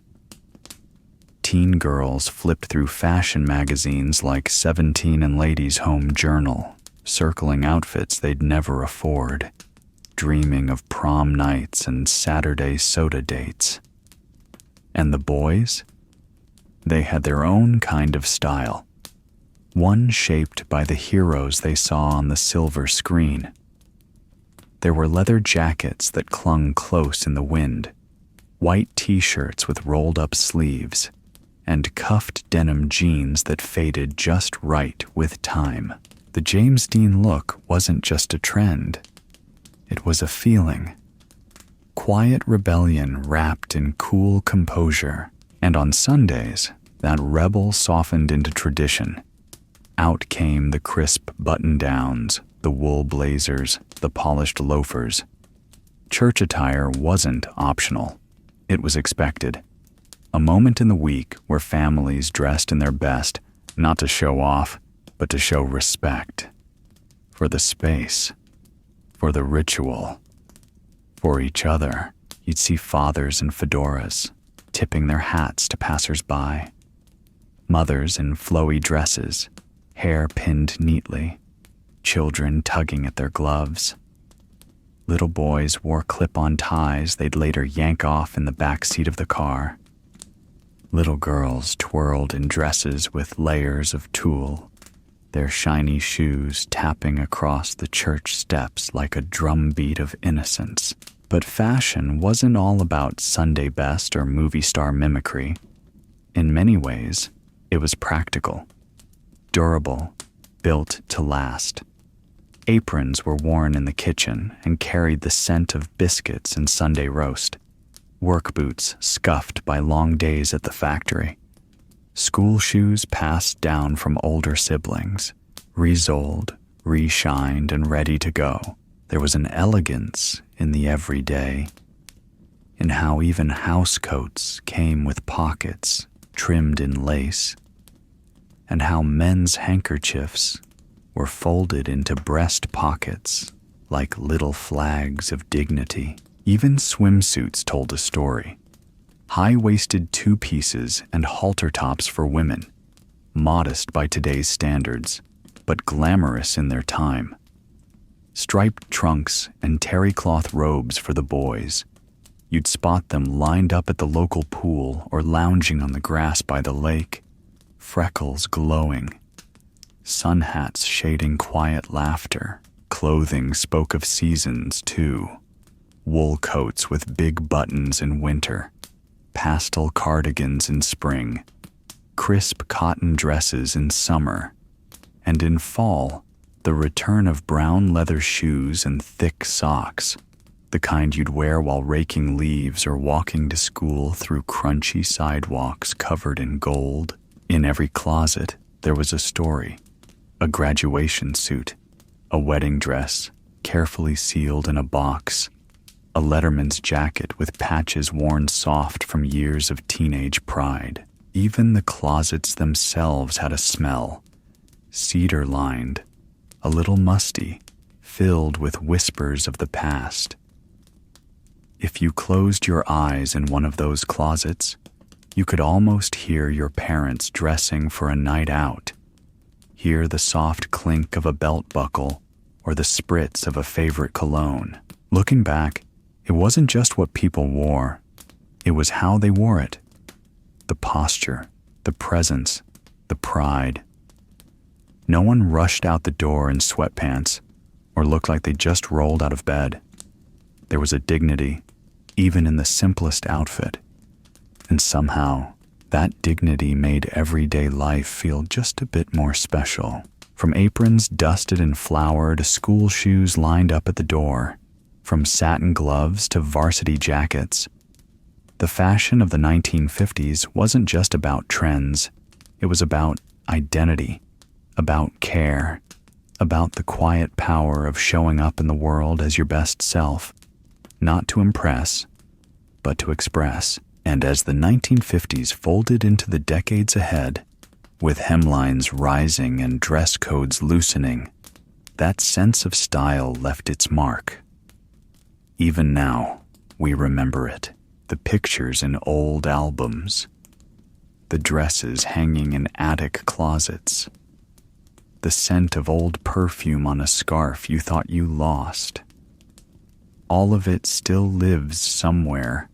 Teen girls flipped through fashion magazines like 17 and Ladies' Home Journal, circling outfits they'd never afford, dreaming of prom nights and Saturday soda dates. And the boys? They had their own kind of style, one shaped by the heroes they saw on the silver screen. There were leather jackets that clung close in the wind, white t-shirts with rolled-up sleeves, and cuffed denim jeans that faded just right with time. The James Dean look wasn't just a trend. It was a feeling. Quiet rebellion wrapped in cool composure. And on Sundays, that rebel softened into tradition. Out came the crisp button-downs, the wool blazers, the polished loafers. Church attire wasn't optional. It was expected. A moment in the week where families dressed in their best, not to show off, but to show respect. For the space. For the ritual. For each other. You'd see fathers in fedoras, tipping their hats to passers-by. Mothers in flowy dresses, hair pinned neatly. Children tugging at their gloves. Little boys wore clip-on ties they'd later yank off in the back seat of the car. Little girls twirled in dresses with layers of tulle, their shiny shoes tapping across the church steps like a drumbeat of innocence. But fashion wasn't all about Sunday best or movie star mimicry. In many ways, it was practical, durable, built to last. Aprons were worn in the kitchen and carried the scent of biscuits and Sunday roast. Work boots scuffed by long days at the factory. School shoes passed down from older siblings, resoled, reshined, and ready to go. There was an elegance in the everyday, in how even house coats came with pockets trimmed in lace, and how men's handkerchiefs were folded into breast pockets like little flags of dignity. Even swimsuits told a story. High-waisted two-pieces and halter tops for women, modest by today's standards, but glamorous in their time. Striped trunks and terry cloth robes for the boys. You'd spot them lined up at the local pool or lounging on the grass by the lake, freckles glowing, sun hats shading quiet laughter. Clothing spoke of seasons, too. Wool coats with big buttons in winter, pastel cardigans in spring, crisp cotton dresses in summer, and in fall, the return of brown leather shoes and thick socks, the kind you'd wear while raking leaves or walking to school through crunchy sidewalks covered in gold. In every closet, there was a story, a graduation suit, a wedding dress, carefully sealed in a box, a letterman's jacket with patches worn soft from years of teenage pride. Even the closets themselves had a smell, cedar-lined, a little musty, filled with whispers of the past. If you closed your eyes in one of those closets, you could almost hear your parents dressing for a night out, hear the soft clink of a belt buckle or the spritz of a favorite cologne. Looking back, it wasn't just what people wore, it was how they wore it. The posture, the presence, the pride. No one rushed out the door in sweatpants or looked like they just rolled out of bed. There was a dignity, even in the simplest outfit. And somehow, that dignity made everyday life feel just a bit more special. From aprons dusted in flour to school shoes lined up at the door, from satin gloves to varsity jackets, the fashion of the 1950s wasn't just about trends. It was about identity, about care, about the quiet power of showing up in the world as your best self, not to impress, but to express. And as the 1950s folded into the decades ahead, with hemlines rising and dress codes loosening, that sense of style left its mark. Even now, we remember it. The pictures in old albums, the dresses hanging in attic closets, the scent of old perfume on a scarf you thought you lost. All of it still lives somewhere,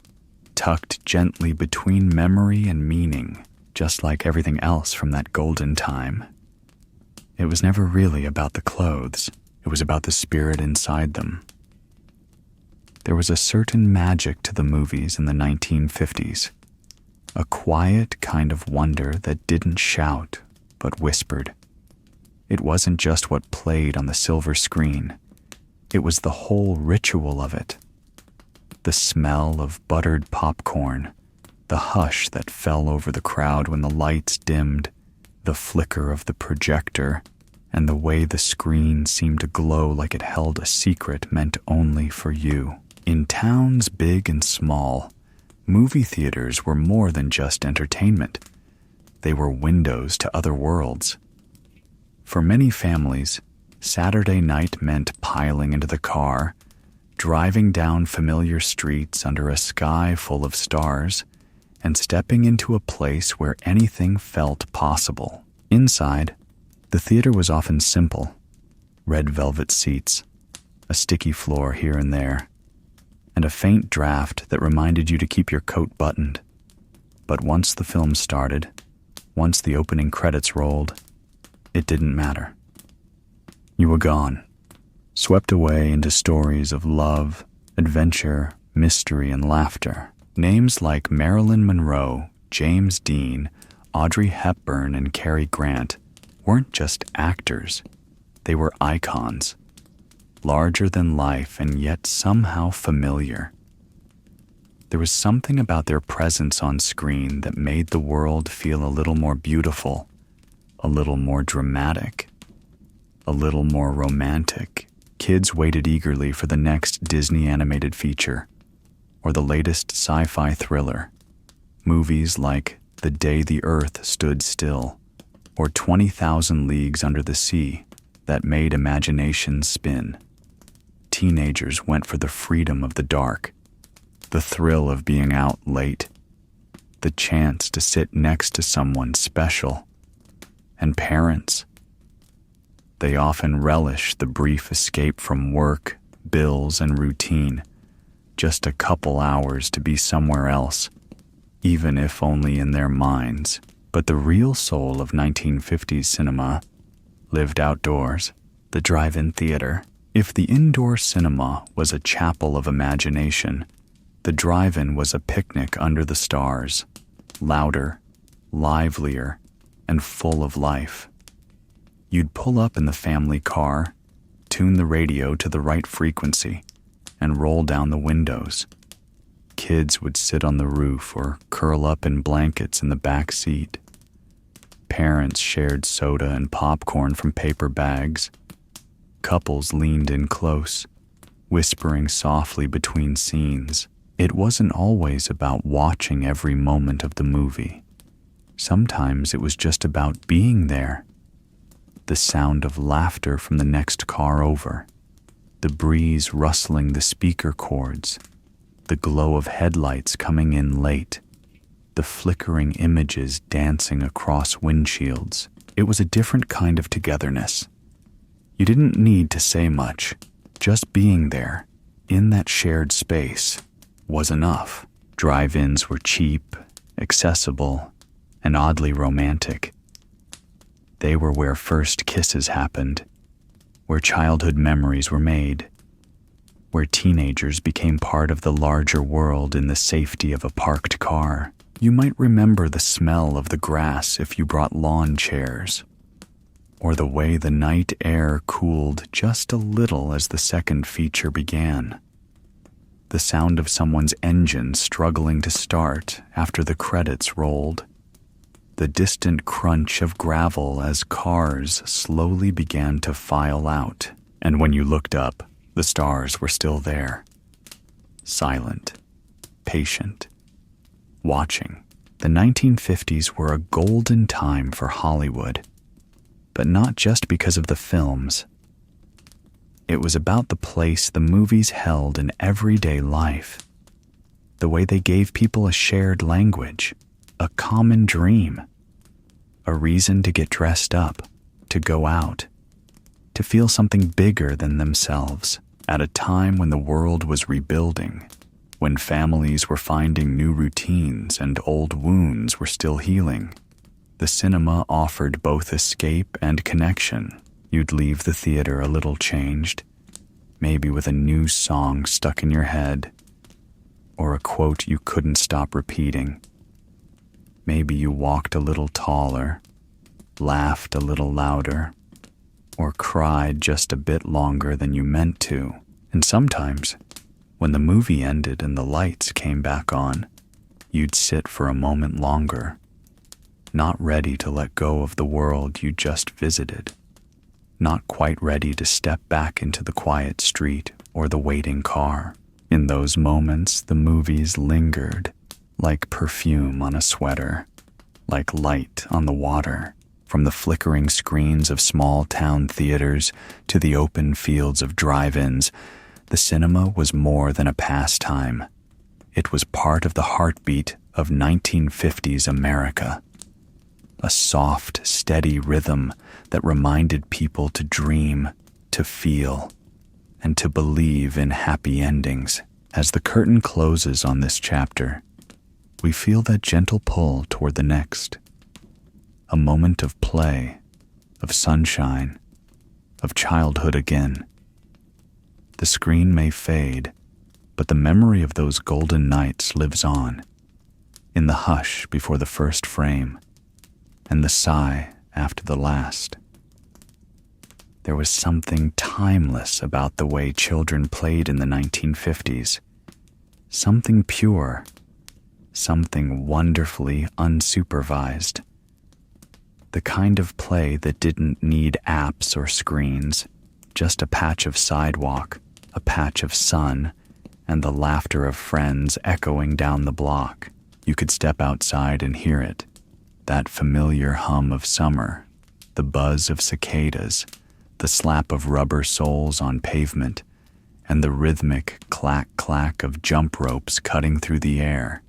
tucked gently between memory and meaning, just like everything else from that golden time. It was never really about the clothes. It was about the spirit inside them. There was a certain magic to the movies in the 1950s, a quiet kind of wonder that didn't shout, but whispered. It wasn't just what played on the silver screen. It was the whole ritual of it. The smell of buttered popcorn, the hush that fell over the crowd when the lights dimmed, the flicker of the projector, and the way the screen seemed to glow like it held a secret meant only for you. In towns big and small, movie theaters were more than just entertainment. They were windows to other worlds. For many families, Saturday night meant piling into the car, driving down familiar streets under a sky full of stars, and stepping into a place where anything felt possible. Inside, the theater was often simple: red velvet seats, a sticky floor here and there, and a faint draft that reminded you to keep your coat buttoned. But once the film started, once the opening credits rolled, it didn't matter. You were gone, swept away into stories of love, adventure, mystery, and laughter. Names like Marilyn Monroe, James Dean, Audrey Hepburn, and Cary Grant weren't just actors. They were icons, larger than life and yet somehow familiar. There was something about their presence on screen that made the world feel a little more beautiful, a little more dramatic, a little more romantic. Kids waited eagerly for the next Disney animated feature or the latest sci-fi thriller. Movies like The Day the Earth Stood Still or 20,000 Leagues Under the Sea that made imagination spin. Teenagers went for the freedom of the dark, the thrill of being out late, the chance to sit next to someone special. And parents, they often relish the brief escape from work, bills, and routine, just a couple hours to be somewhere else, even if only in their minds. But the real soul of 1950s cinema lived outdoors, the drive-in theater. If the indoor cinema was a chapel of imagination, the drive-in was a picnic under the stars, louder, livelier, and full of life. You'd pull up in the family car, tune the radio to the right frequency, and roll down the windows. Kids would sit on the roof or curl up in blankets in the back seat. Parents shared soda and popcorn from paper bags. Couples leaned in close, whispering softly between scenes. It wasn't always about watching every moment of the movie. Sometimes it was just about being there. The sound of laughter from the next car over, the breeze rustling the speaker cords, the glow of headlights coming in late, the flickering images dancing across windshields. It was a different kind of togetherness. You didn't need to say much. Just being there, in that shared space, was enough. Drive-ins were cheap, accessible, and oddly romantic. They were where first kisses happened, where childhood memories were made. where teenagers became part of the larger world in the safety of a parked car. You might remember the smell of the grass if you brought lawn chairs, or the way the night air cooled just a little as the second feature began. The sound of someone's engine struggling to start after the credits rolled. The distant crunch of gravel as cars slowly began to file out, and when you looked up, the stars were still there. Silent, patient, watching. The 1950s were a golden time for Hollywood, but not just because of the films. It was about the place the movies held in everyday life, the way they gave people a shared language, a common dream, a reason to get dressed up, to go out, to feel something bigger than themselves at a time when the world was rebuilding, when families were finding new routines and old wounds were still healing. The cinema offered both escape and connection. You'd leave the theater a little changed, maybe with a new song stuck in your head, or a quote you couldn't stop repeating. Maybe you walked a little taller, laughed a little louder, or cried just a bit longer than you meant to. And sometimes, when the movie ended and the lights came back on, you'd sit for a moment longer, not ready to let go of the world you just visited, not quite ready to step back into the quiet street or the waiting car. In those moments, the movies lingered, like perfume on a sweater, like light on the water. From the flickering screens of small-town theaters to the open fields of drive-ins, the cinema was more than a pastime. It was part of the heartbeat of 1950s America. A soft, steady rhythm that reminded people to dream, to feel, and to believe in happy endings. As the curtain closes on this chapter, we feel that gentle pull toward the next. A moment of play, of sunshine, of childhood again. The screen may fade, but the memory of those golden nights lives on, in the hush before the first frame, and the sigh after the last. There was something timeless about the way children played in the 1950s, something pure, something wonderfully unsupervised. The kind of play that didn't need apps or screens, just a patch of sidewalk, a patch of sun, and the laughter of friends echoing down the block. You could step outside and hear it, that familiar hum of summer, the buzz of cicadas, the slap of rubber soles on pavement, and the rhythmic clack-clack of jump ropes cutting through the air.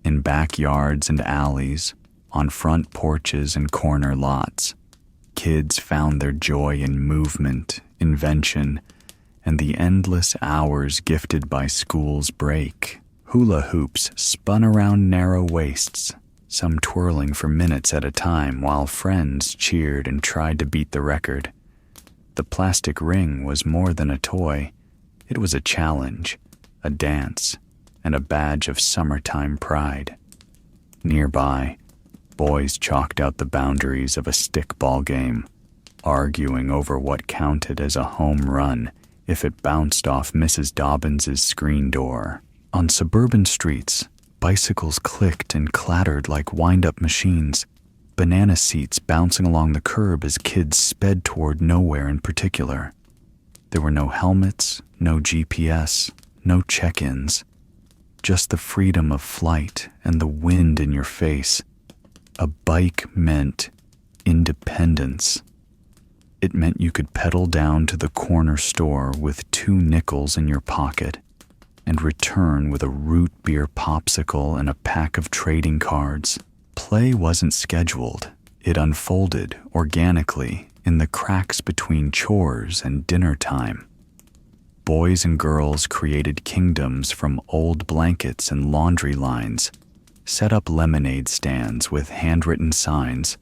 In backyards and alleys, on front porches and corner lots, kids found their joy in movement, invention, and the endless hours gifted by school's break. Hula hoops spun around narrow waists, some twirling for minutes at a time while friends cheered and tried to beat the record. The plastic ring was more than a toy. It was a challenge, a dance, and a badge of summertime pride. Nearby, boys chalked out the boundaries of a stickball game, arguing over what counted as a home run if it bounced off Mrs. Dobbins's screen door. On suburban streets, bicycles clicked and clattered like wind-up machines, banana seats bouncing along the curb as kids sped toward nowhere in particular. There were no helmets, no GPS, no check-ins, just the freedom of flight and the wind in your face. A bike meant independence. It meant you could pedal down to the corner store with 2 nickels in your pocket and return with a root beer popsicle and a pack of trading cards. Play wasn't scheduled. It unfolded organically in the cracks between chores and dinner time. Boys and girls created kingdoms from old blankets and laundry lines, set up lemonade stands with handwritten signs,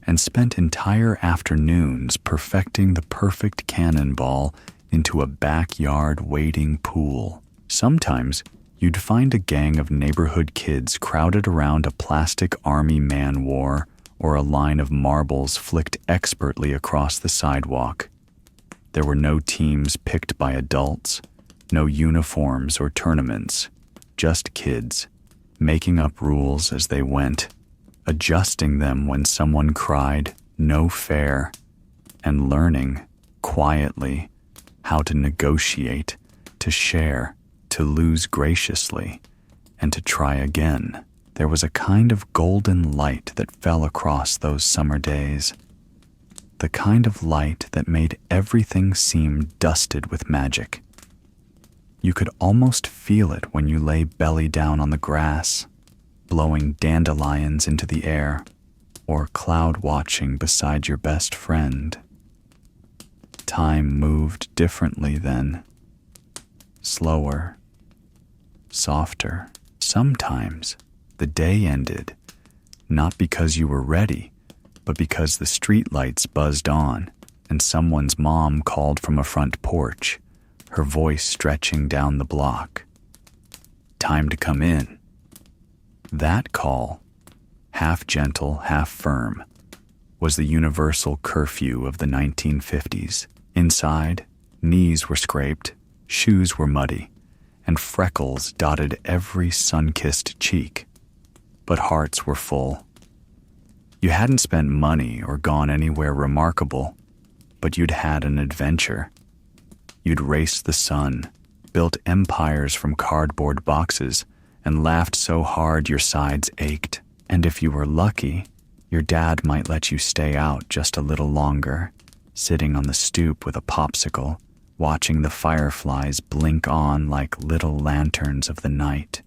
and spent entire afternoons perfecting the perfect cannonball into a backyard wading pool. Sometimes you'd find a gang of neighborhood kids crowded around a plastic army man-war or a line of marbles flicked expertly across the sidewalk. There were no teams picked by adults, no uniforms or tournaments, just kids, making up rules as they went, adjusting them when someone cried, "No fair," and learning, quietly, how to negotiate, to share, to lose graciously, and to try again. There was a kind of golden light that fell across those summer days, the kind of light that made everything seem dusted with magic. You could almost feel it when you lay belly down on the grass, blowing dandelions into the air, or cloud watching beside your best friend. Time moved differently then, slower, softer. Sometimes the day ended, not because you were ready, but because the streetlights buzzed on and someone's mom called from a front porch, her voice stretching down the block. Time to come in. That call, half gentle, half firm, was the universal curfew of the 1950s. Inside, knees were scraped, shoes were muddy, and freckles dotted every sun-kissed cheek. But hearts were full. You hadn't spent money or gone anywhere remarkable, but you'd had an adventure. You'd raced the sun, built empires from cardboard boxes, and laughed so hard your sides ached. And if you were lucky, your dad might let you stay out just a little longer, sitting on the stoop with a popsicle, watching the fireflies blink on like little lanterns of the night.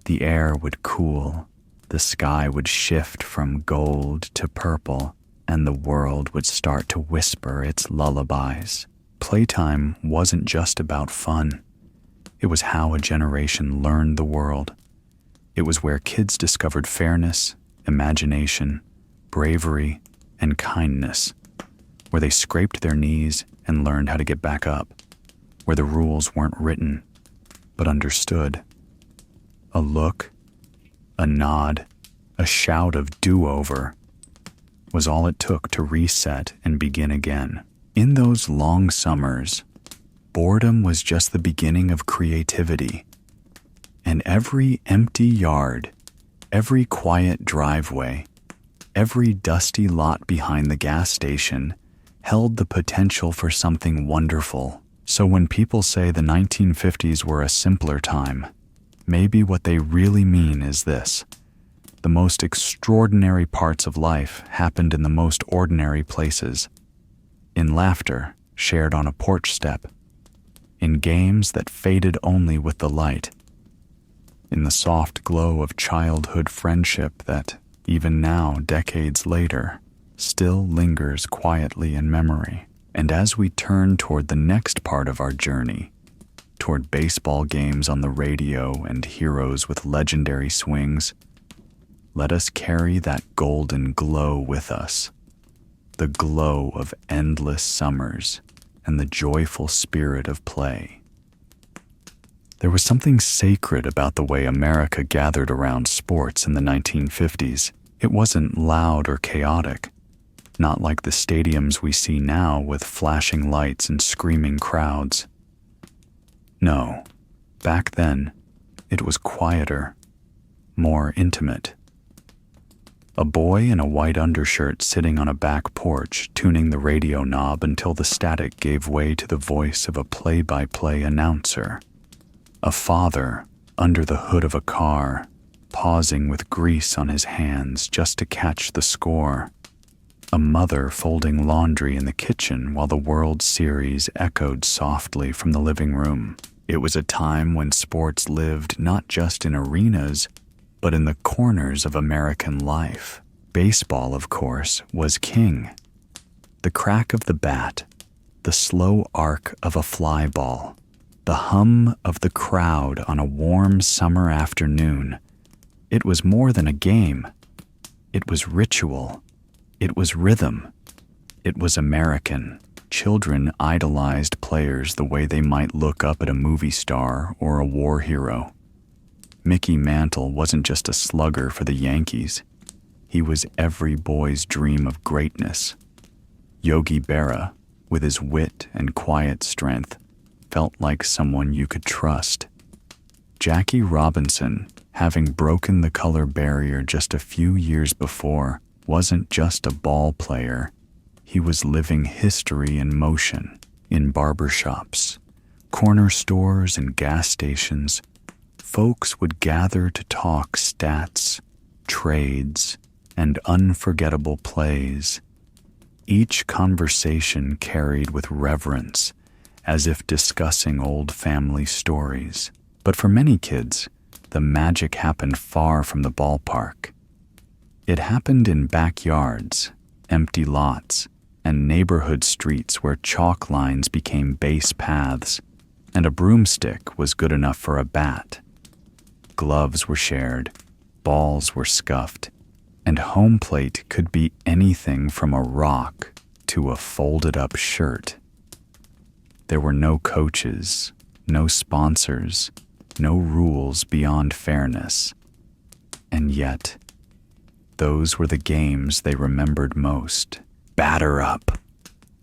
The air would cool, the sky would shift from gold to purple, and the world would start to whisper its lullabies. Playtime wasn't just about fun. It was how a generation learned the world. It was where kids discovered fairness, imagination, bravery, and kindness, where they scraped their knees and learned how to get back up, where the rules weren't written, but understood. A look, a nod, a shout of do-over was all it took to reset and begin again. In those long summers, boredom was just the beginning of creativity, and every empty yard, every quiet driveway, every dusty lot behind the gas station held the potential for something wonderful. So when people say the 1950s were a simpler time, maybe what they really mean is this: the most extraordinary parts of life happened in the most ordinary places, in laughter shared on a porch step, in games that faded only with the light, in the soft glow of childhood friendship that, even now, decades later, still lingers quietly in memory. And as we turn toward the next part of our journey, toward baseball games on the radio and heroes with legendary swings, let us carry that golden glow with us, the glow of endless summers and the joyful spirit of play. There was something sacred about the way America gathered around sports in the 1950s. It wasn't loud or chaotic, not like the stadiums we see now with flashing lights and screaming crowds. No, back then, it was quieter, more intimate. A boy in a white undershirt sitting on a back porch tuning the radio knob until the static gave way to the voice of a play-by-play announcer. A father under the hood of a car, pausing with grease on his hands just to catch the score. A mother folding laundry in the kitchen while the World Series echoed softly from the living room. It was a time when sports lived not just in arenas, but in the corners of American life. Baseball, of course, was king. The crack of the bat, the slow arc of a fly ball, the hum of the crowd on a warm summer afternoon. It was more than a game. It was ritual. It was rhythm. It was American. children idolized players the way they might look up at a movie star or a war hero. Mickey Mantle wasn't just a slugger for the Yankees. He was every boy's dream of greatness. Yogi Berra, with his wit and quiet strength, felt like someone you could trust. Jackie Robinson, having broken the color barrier just a few years before, wasn't just a ball player. He was living history in motion in barbershops, corner stores, and gas stations. Folks would gather to talk stats, trades, and unforgettable plays. Each conversation carried with reverence, as if discussing old family stories. But for many kids, the magic happened far from the ballpark. It happened in backyards, empty lots, and neighborhood streets where chalk lines became base paths, and a broomstick was good enough for a bat. Gloves were shared, balls were scuffed, and home plate could be anything from a rock to a folded-up shirt. There were no coaches, no sponsors, no rules beyond fairness. And yet, those were the games they remembered most. "Batter up,"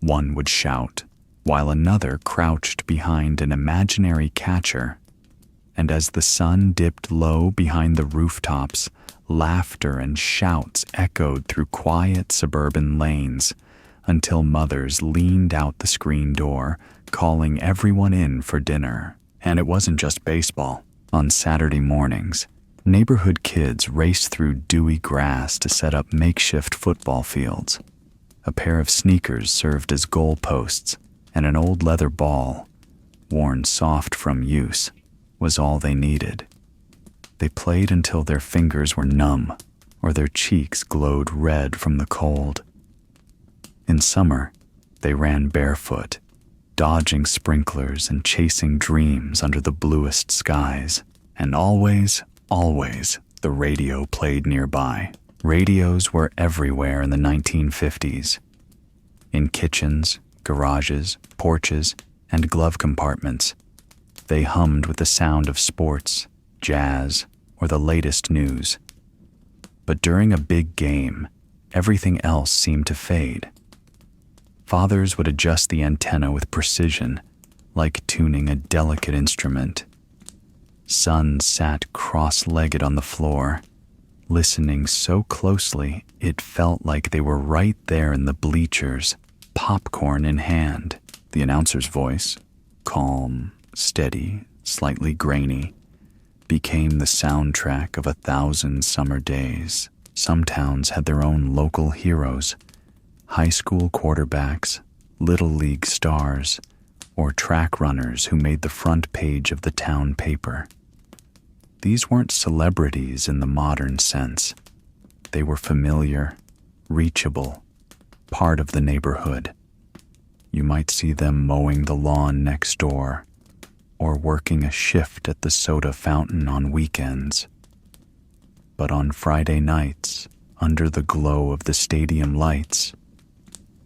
one would shout, while another crouched behind an imaginary catcher. And as the sun dipped low behind the rooftops, laughter and shouts echoed through quiet suburban lanes until mothers leaned out the screen door, calling everyone in for dinner. And it wasn't just baseball. On Saturday mornings, neighborhood kids raced through dewy grass to set up makeshift football fields. A pair of sneakers served as goalposts, and an old leather ball, worn soft from use, was all they needed. They played until their fingers were numb or their cheeks glowed red from the cold. In summer, they ran barefoot, dodging sprinklers and chasing dreams under the bluest skies. And always, the radio played nearby. Radios were everywhere in the 1950s. In kitchens, garages, porches, and glove compartments. They hummed with the sound of sports, jazz, or the latest news. But during a big game, everything else seemed to fade. Fathers would adjust the antenna with precision, like tuning a delicate instrument. Sons sat cross-legged on the floor, listening so closely it felt like they were right there in the bleachers, popcorn in hand. The announcer's voice, calm, steady, slightly grainy, became the soundtrack of 1,000 summer days. Some towns had their own local heroes, high school quarterbacks, little league stars, or track runners who made the front page of the town paper. These weren't celebrities in the modern sense. They were familiar, reachable, part of the neighborhood. You might see them mowing the lawn next door, or working a shift at the soda fountain on weekends. But on Friday nights, under the glow of the stadium lights,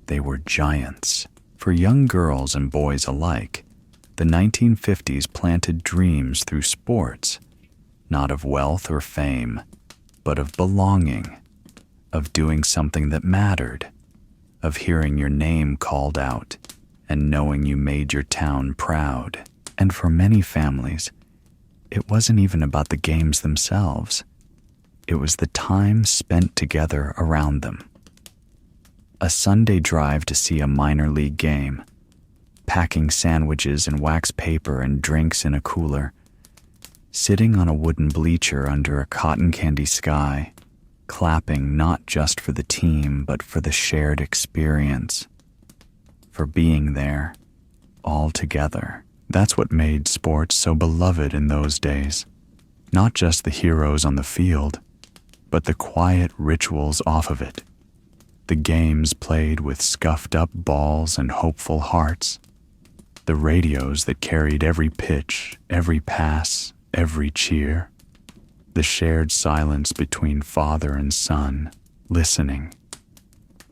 they were giants. For young girls and boys alike, the 1950s planted dreams through sports, not of wealth or fame, but of belonging, of doing something that mattered, of hearing your name called out and knowing you made your town proud. And for many families, it wasn't even about the games themselves. It was the time spent together around them. A Sunday drive to see a minor league game, packing sandwiches and wax paper and drinks in a cooler, sitting on a wooden bleacher under a cotton candy sky, clapping not just for the team but for the shared experience, for being there, all together. That's what made sports so beloved in those days. Not just the heroes on the field, but the quiet rituals off of it. The games played with scuffed-up balls and hopeful hearts. The radios that carried every pitch, every pass, every cheer. The shared silence between father and son, listening.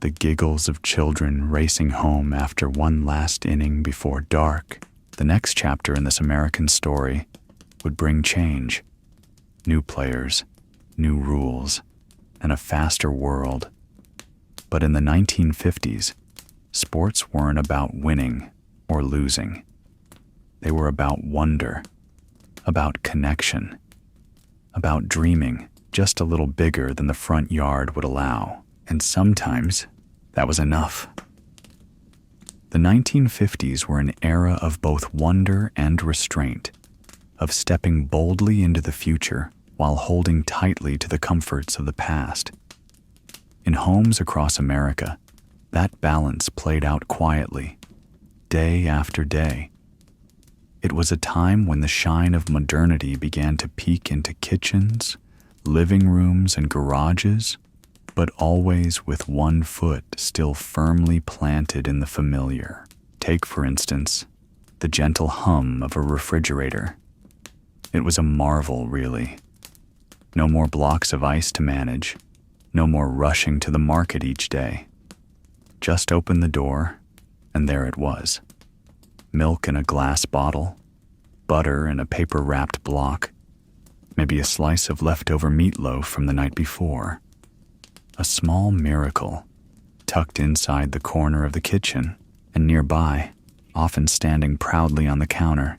the giggles of children racing home after one last inning before dark, the next chapter in this American story would bring change. New players, new rules, and a faster world. But in the 1950s, sports weren't about winning or losing. They were about wonder, about connection, about dreaming just a little bigger than the front yard would allow. And sometimes that was enough. The 1950s were an era of both wonder and restraint, of stepping boldly into the future while holding tightly to the comforts of the past. In homes across America, that balance played out quietly, day after day. It was a time when the shine of modernity began to peek into kitchens, living rooms, and garages, but always with one foot still firmly planted in the familiar. Take, for instance, the gentle hum of a refrigerator. It was a marvel, really. No more blocks of ice to manage, no more rushing to the market each day. Just open the door, and there it was. Milk in a glass bottle, butter in a paper-wrapped block, maybe a slice of leftover meatloaf from the night before. A small miracle, tucked inside the corner of the kitchen, and nearby, often standing proudly on the counter,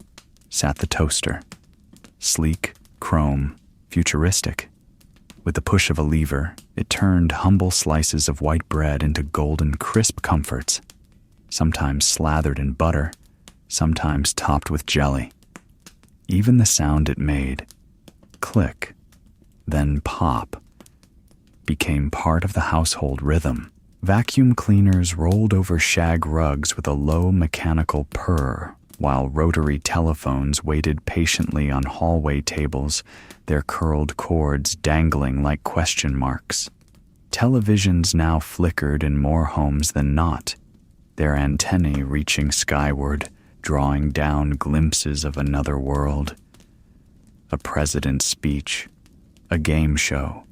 sat the toaster. Sleek, chrome, futuristic. With the push of a lever, it turned humble slices of white bread into golden, crisp comforts, sometimes slathered in butter, sometimes topped with jelly. Even the sound it made, click, then pop, became part of the household rhythm. Vacuum cleaners rolled over shag rugs with a low mechanical purr, while rotary telephones waited patiently on hallway tables, their curled cords dangling like question marks. Televisions now flickered in more homes than not, their antennae reaching skyward, drawing down glimpses of another world. A president's speech, a game show,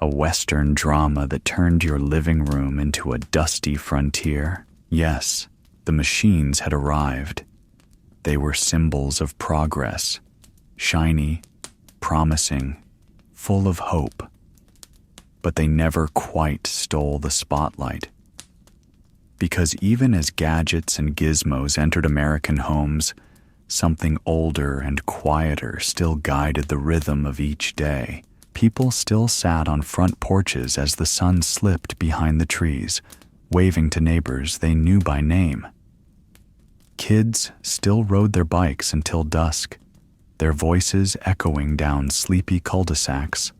a Western drama that turned your living room into a dusty frontier. Yes, the machines had arrived. They were symbols of progress, shiny, promising, full of hope. But they never quite stole the spotlight. Because even as gadgets and gizmos entered American homes, something older and quieter still guided the rhythm of each day. People still sat on front porches as the sun slipped behind the trees, waving to neighbors they knew by name. Kids still rode their bikes until dusk, their voices echoing down sleepy cul-de-sacs.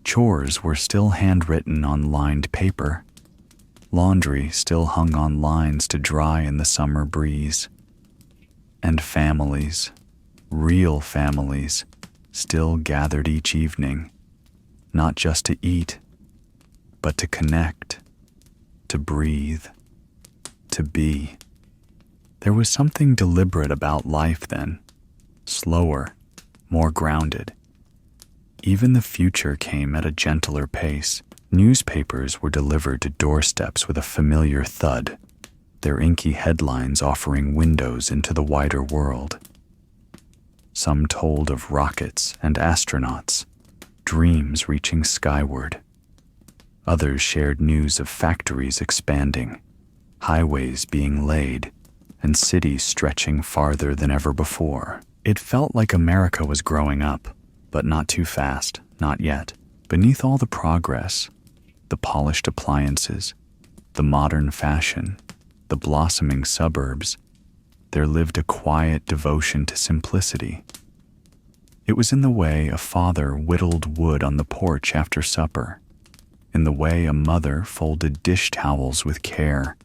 Chores were still handwritten on lined paper. Laundry still hung on lines to dry in the summer breeze. And families, real families, still gathered each evening, not just to eat, but to connect, to breathe, to be. There was something deliberate about life then, slower, more grounded. Even the future came at a gentler pace. Newspapers were delivered to doorsteps with a familiar thud, their inky headlines offering windows into the wider world. Some told of rockets and astronauts, dreams reaching skyward. Others shared news of factories expanding, highways being laid, and cities stretching farther than ever before. It felt like America was growing up, but not too fast, not yet. Beneath all the progress, the polished appliances, the modern fashion, the blossoming suburbs, there lived a quiet devotion to simplicity. It was in the way a father whittled wood on the porch after supper, in the way a mother folded dish towels with care,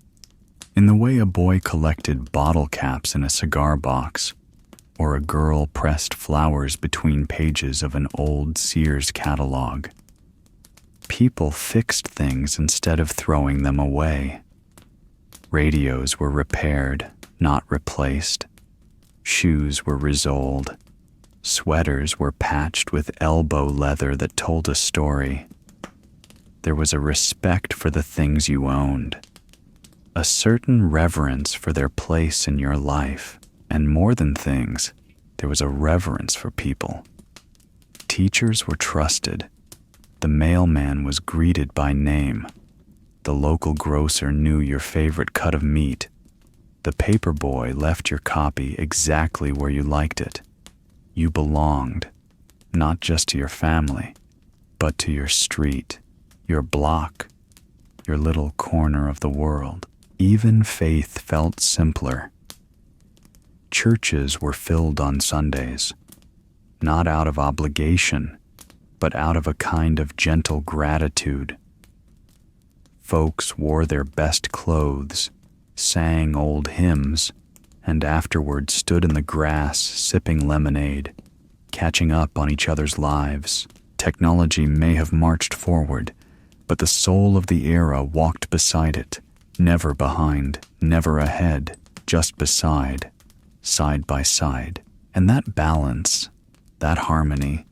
in the way a boy collected bottle caps in a cigar box, or a girl pressed flowers between pages of an old Sears catalog. People fixed things instead of throwing them away. Radios were repaired, not replaced. Shoes were resoled. Sweaters were patched with elbow leather that told a story. there was a respect for the things you owned, a certain reverence for their place in your life, and more than things, there was a reverence for people. Teachers were trusted. The mailman was greeted by name. The local grocer knew your favorite cut of meat. The paper boy left your copy exactly where you liked it. You belonged, not just to your family, but to your street, your block, your little corner of the world. Even faith felt simpler. Churches were filled on Sundays, not out of obligation, but out of a kind of gentle gratitude. Folks wore their best clothes, sang old hymns, and afterward stood in the grass sipping lemonade, catching up on each other's lives. Technology may have marched forward, but the soul of the era walked beside it, never behind, never ahead, just beside, side by side. And that balance, that harmony,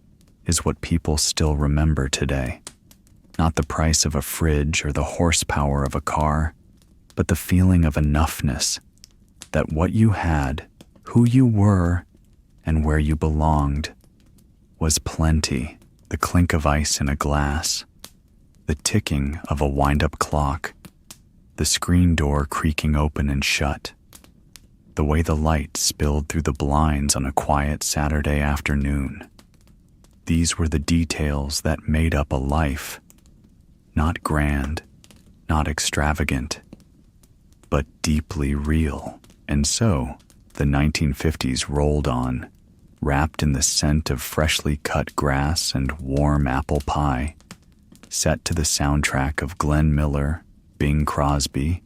is what people still remember today. Not the price of a fridge or the horsepower of a car, but the feeling of enoughness, that what you had, who you were, and where you belonged was plenty. The clink of ice in a glass, the ticking of a wind-up clock, the screen door creaking open and shut, the way the light spilled through the blinds on a quiet Saturday afternoon. These were the details that made up a life, not grand, not extravagant, but deeply real. And so, the 1950s rolled on, wrapped in the scent of freshly cut grass and warm apple pie, set to the soundtrack of Glenn Miller, Bing Crosby,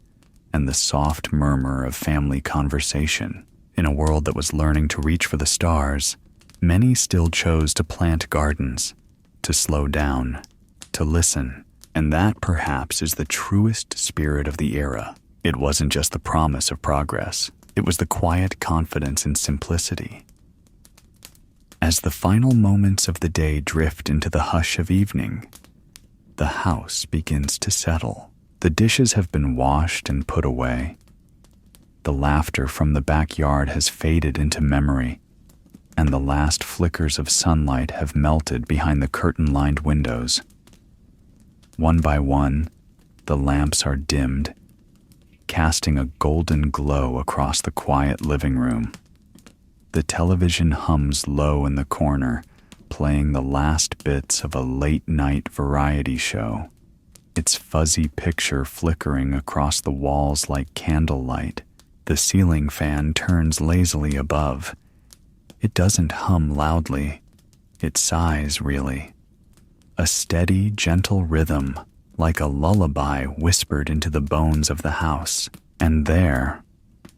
and the soft murmur of family conversation. In a world that was learning to reach for the stars, many still chose to plant gardens, to slow down, to listen, and that perhaps is the truest spirit of the era. It wasn't just the promise of progress, it was the quiet confidence in simplicity. As the final moments of the day drift into the hush of evening, the house begins to settle. The dishes have been washed and put away. The laughter from the backyard has faded into memory, and the last flickers of sunlight have melted behind the curtain-lined windows. One by one, the lamps are dimmed, casting a golden glow across the quiet living room. The television hums low in the corner, playing the last bits of a late-night variety show, its fuzzy picture flickering across the walls like candlelight. The ceiling fan turns lazily above. It doesn't hum loudly. It sighs, really. A steady, gentle rhythm, like a lullaby whispered into the bones of the house. And there,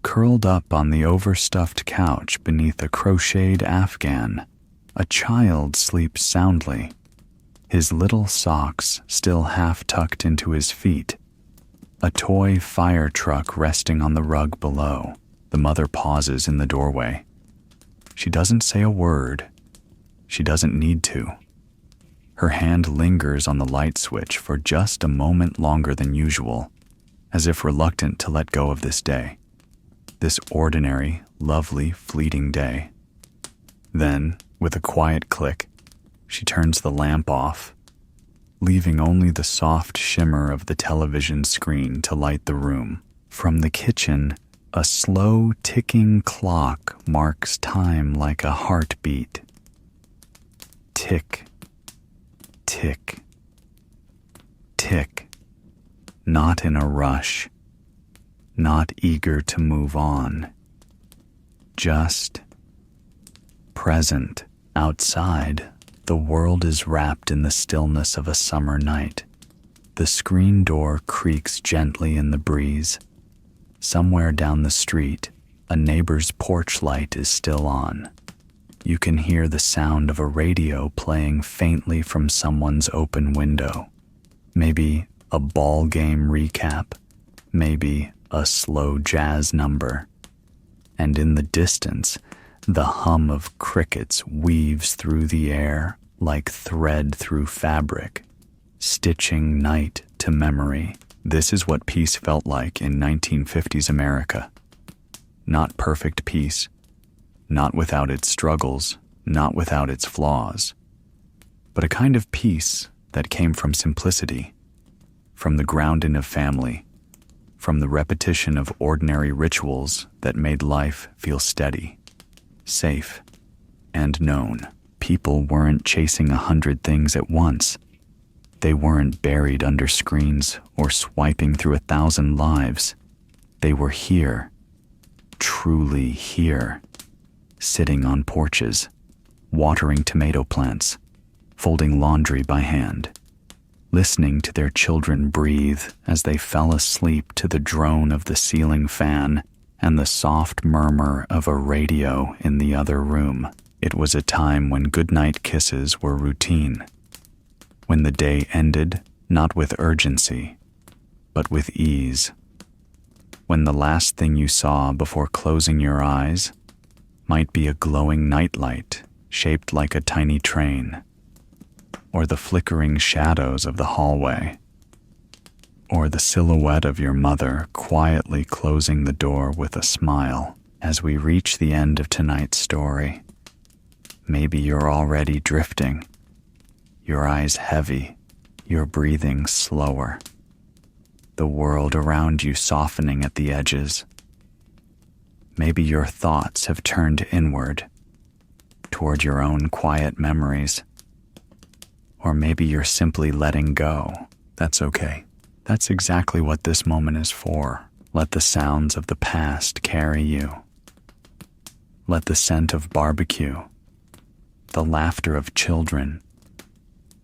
curled up on the overstuffed couch beneath a crocheted afghan, a child sleeps soundly, his little socks still half tucked into his feet, a toy fire truck resting on the rug below. The mother pauses in the doorway. She doesn't say a word. She doesn't need to. Her hand lingers on the light switch for just a moment longer than usual, as if reluctant to let go of this day, this ordinary, lovely, fleeting day. Then, with a quiet click, she turns the lamp off, leaving only the soft shimmer of the television screen to light the room. From the kitchen, a slow ticking clock marks time like a heartbeat. Tick, tick, tick. Not in a rush, not eager to move on, just present. Outside, the world is wrapped in the stillness of a summer night. The screen door creaks gently in the breeze. Somewhere down the street, a neighbor's porch light is still on. You can hear the sound of a radio playing faintly from someone's open window. Maybe a ball game recap, maybe a slow jazz number. And in the distance, the hum of crickets weaves through the air like thread through fabric. stitching night to memory. This is what peace felt like in 1950s America. Not perfect peace, not without its struggles, not without its flaws, but a kind of peace that came from simplicity, from the grounding of family, from the repetition of ordinary rituals that made life feel steady, safe, and known. People weren't chasing 100 things at once. They weren't buried under screens or swiping through 1,000 lives. They were here, truly here, sitting on porches, watering tomato plants, folding laundry by hand, listening to their children breathe as they fell asleep to the drone of the ceiling fan and the soft murmur of a radio in the other room. It was a time when goodnight kisses were routine, when the day ended not with urgency, but with ease, when the last thing you saw before closing your eyes might be a glowing nightlight shaped like a tiny train, or the flickering shadows of the hallway, or the silhouette of your mother quietly closing the door with a smile. As we reach the end of tonight's story, maybe you're already drifting, your eyes heavy, your breathing slower, the world around you softening at the edges. Maybe your thoughts have turned inward, toward your own quiet memories. Or maybe you're simply letting go. That's okay. That's exactly what this moment is for. Let the sounds of the past carry you. Let the scent of barbecue, the laughter of children,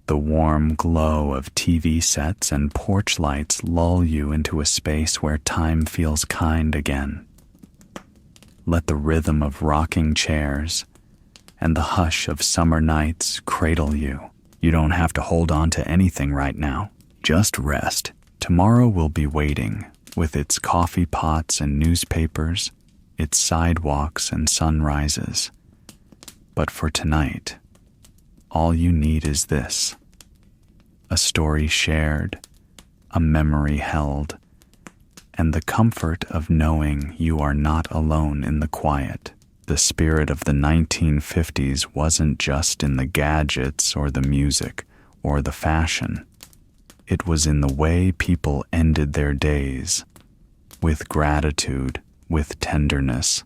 the warm glow of TV sets and porch lights lull you into a space where time feels kind again. Let the rhythm of rocking chairs and the hush of summer nights cradle you. You don't have to hold on to anything right now. Just rest. Tomorrow will be waiting, with its coffee pots and newspapers, its sidewalks and sunrises. But for tonight, all you need is this: a story shared, a memory held, and the comfort of knowing you are not alone in the quiet. The spirit of the 1950s wasn't just in the gadgets or the music or the fashion. It was in the way people ended their days, with gratitude, with tenderness,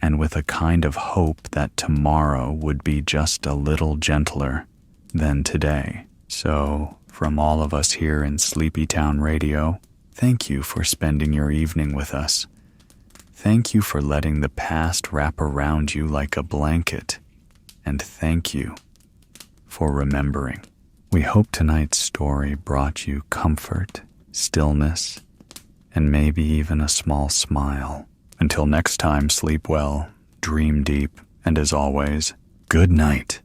and with a kind of hope that tomorrow would be just a little gentler than today. So, from all of us here in Sleepytown Radio, thank you for spending your evening with us. Thank you for letting the past wrap around you like a blanket, and thank you for remembering. We hope tonight's story brought you comfort, stillness, and maybe even a small smile. Until next time, sleep well, dream deep, and as always, good night.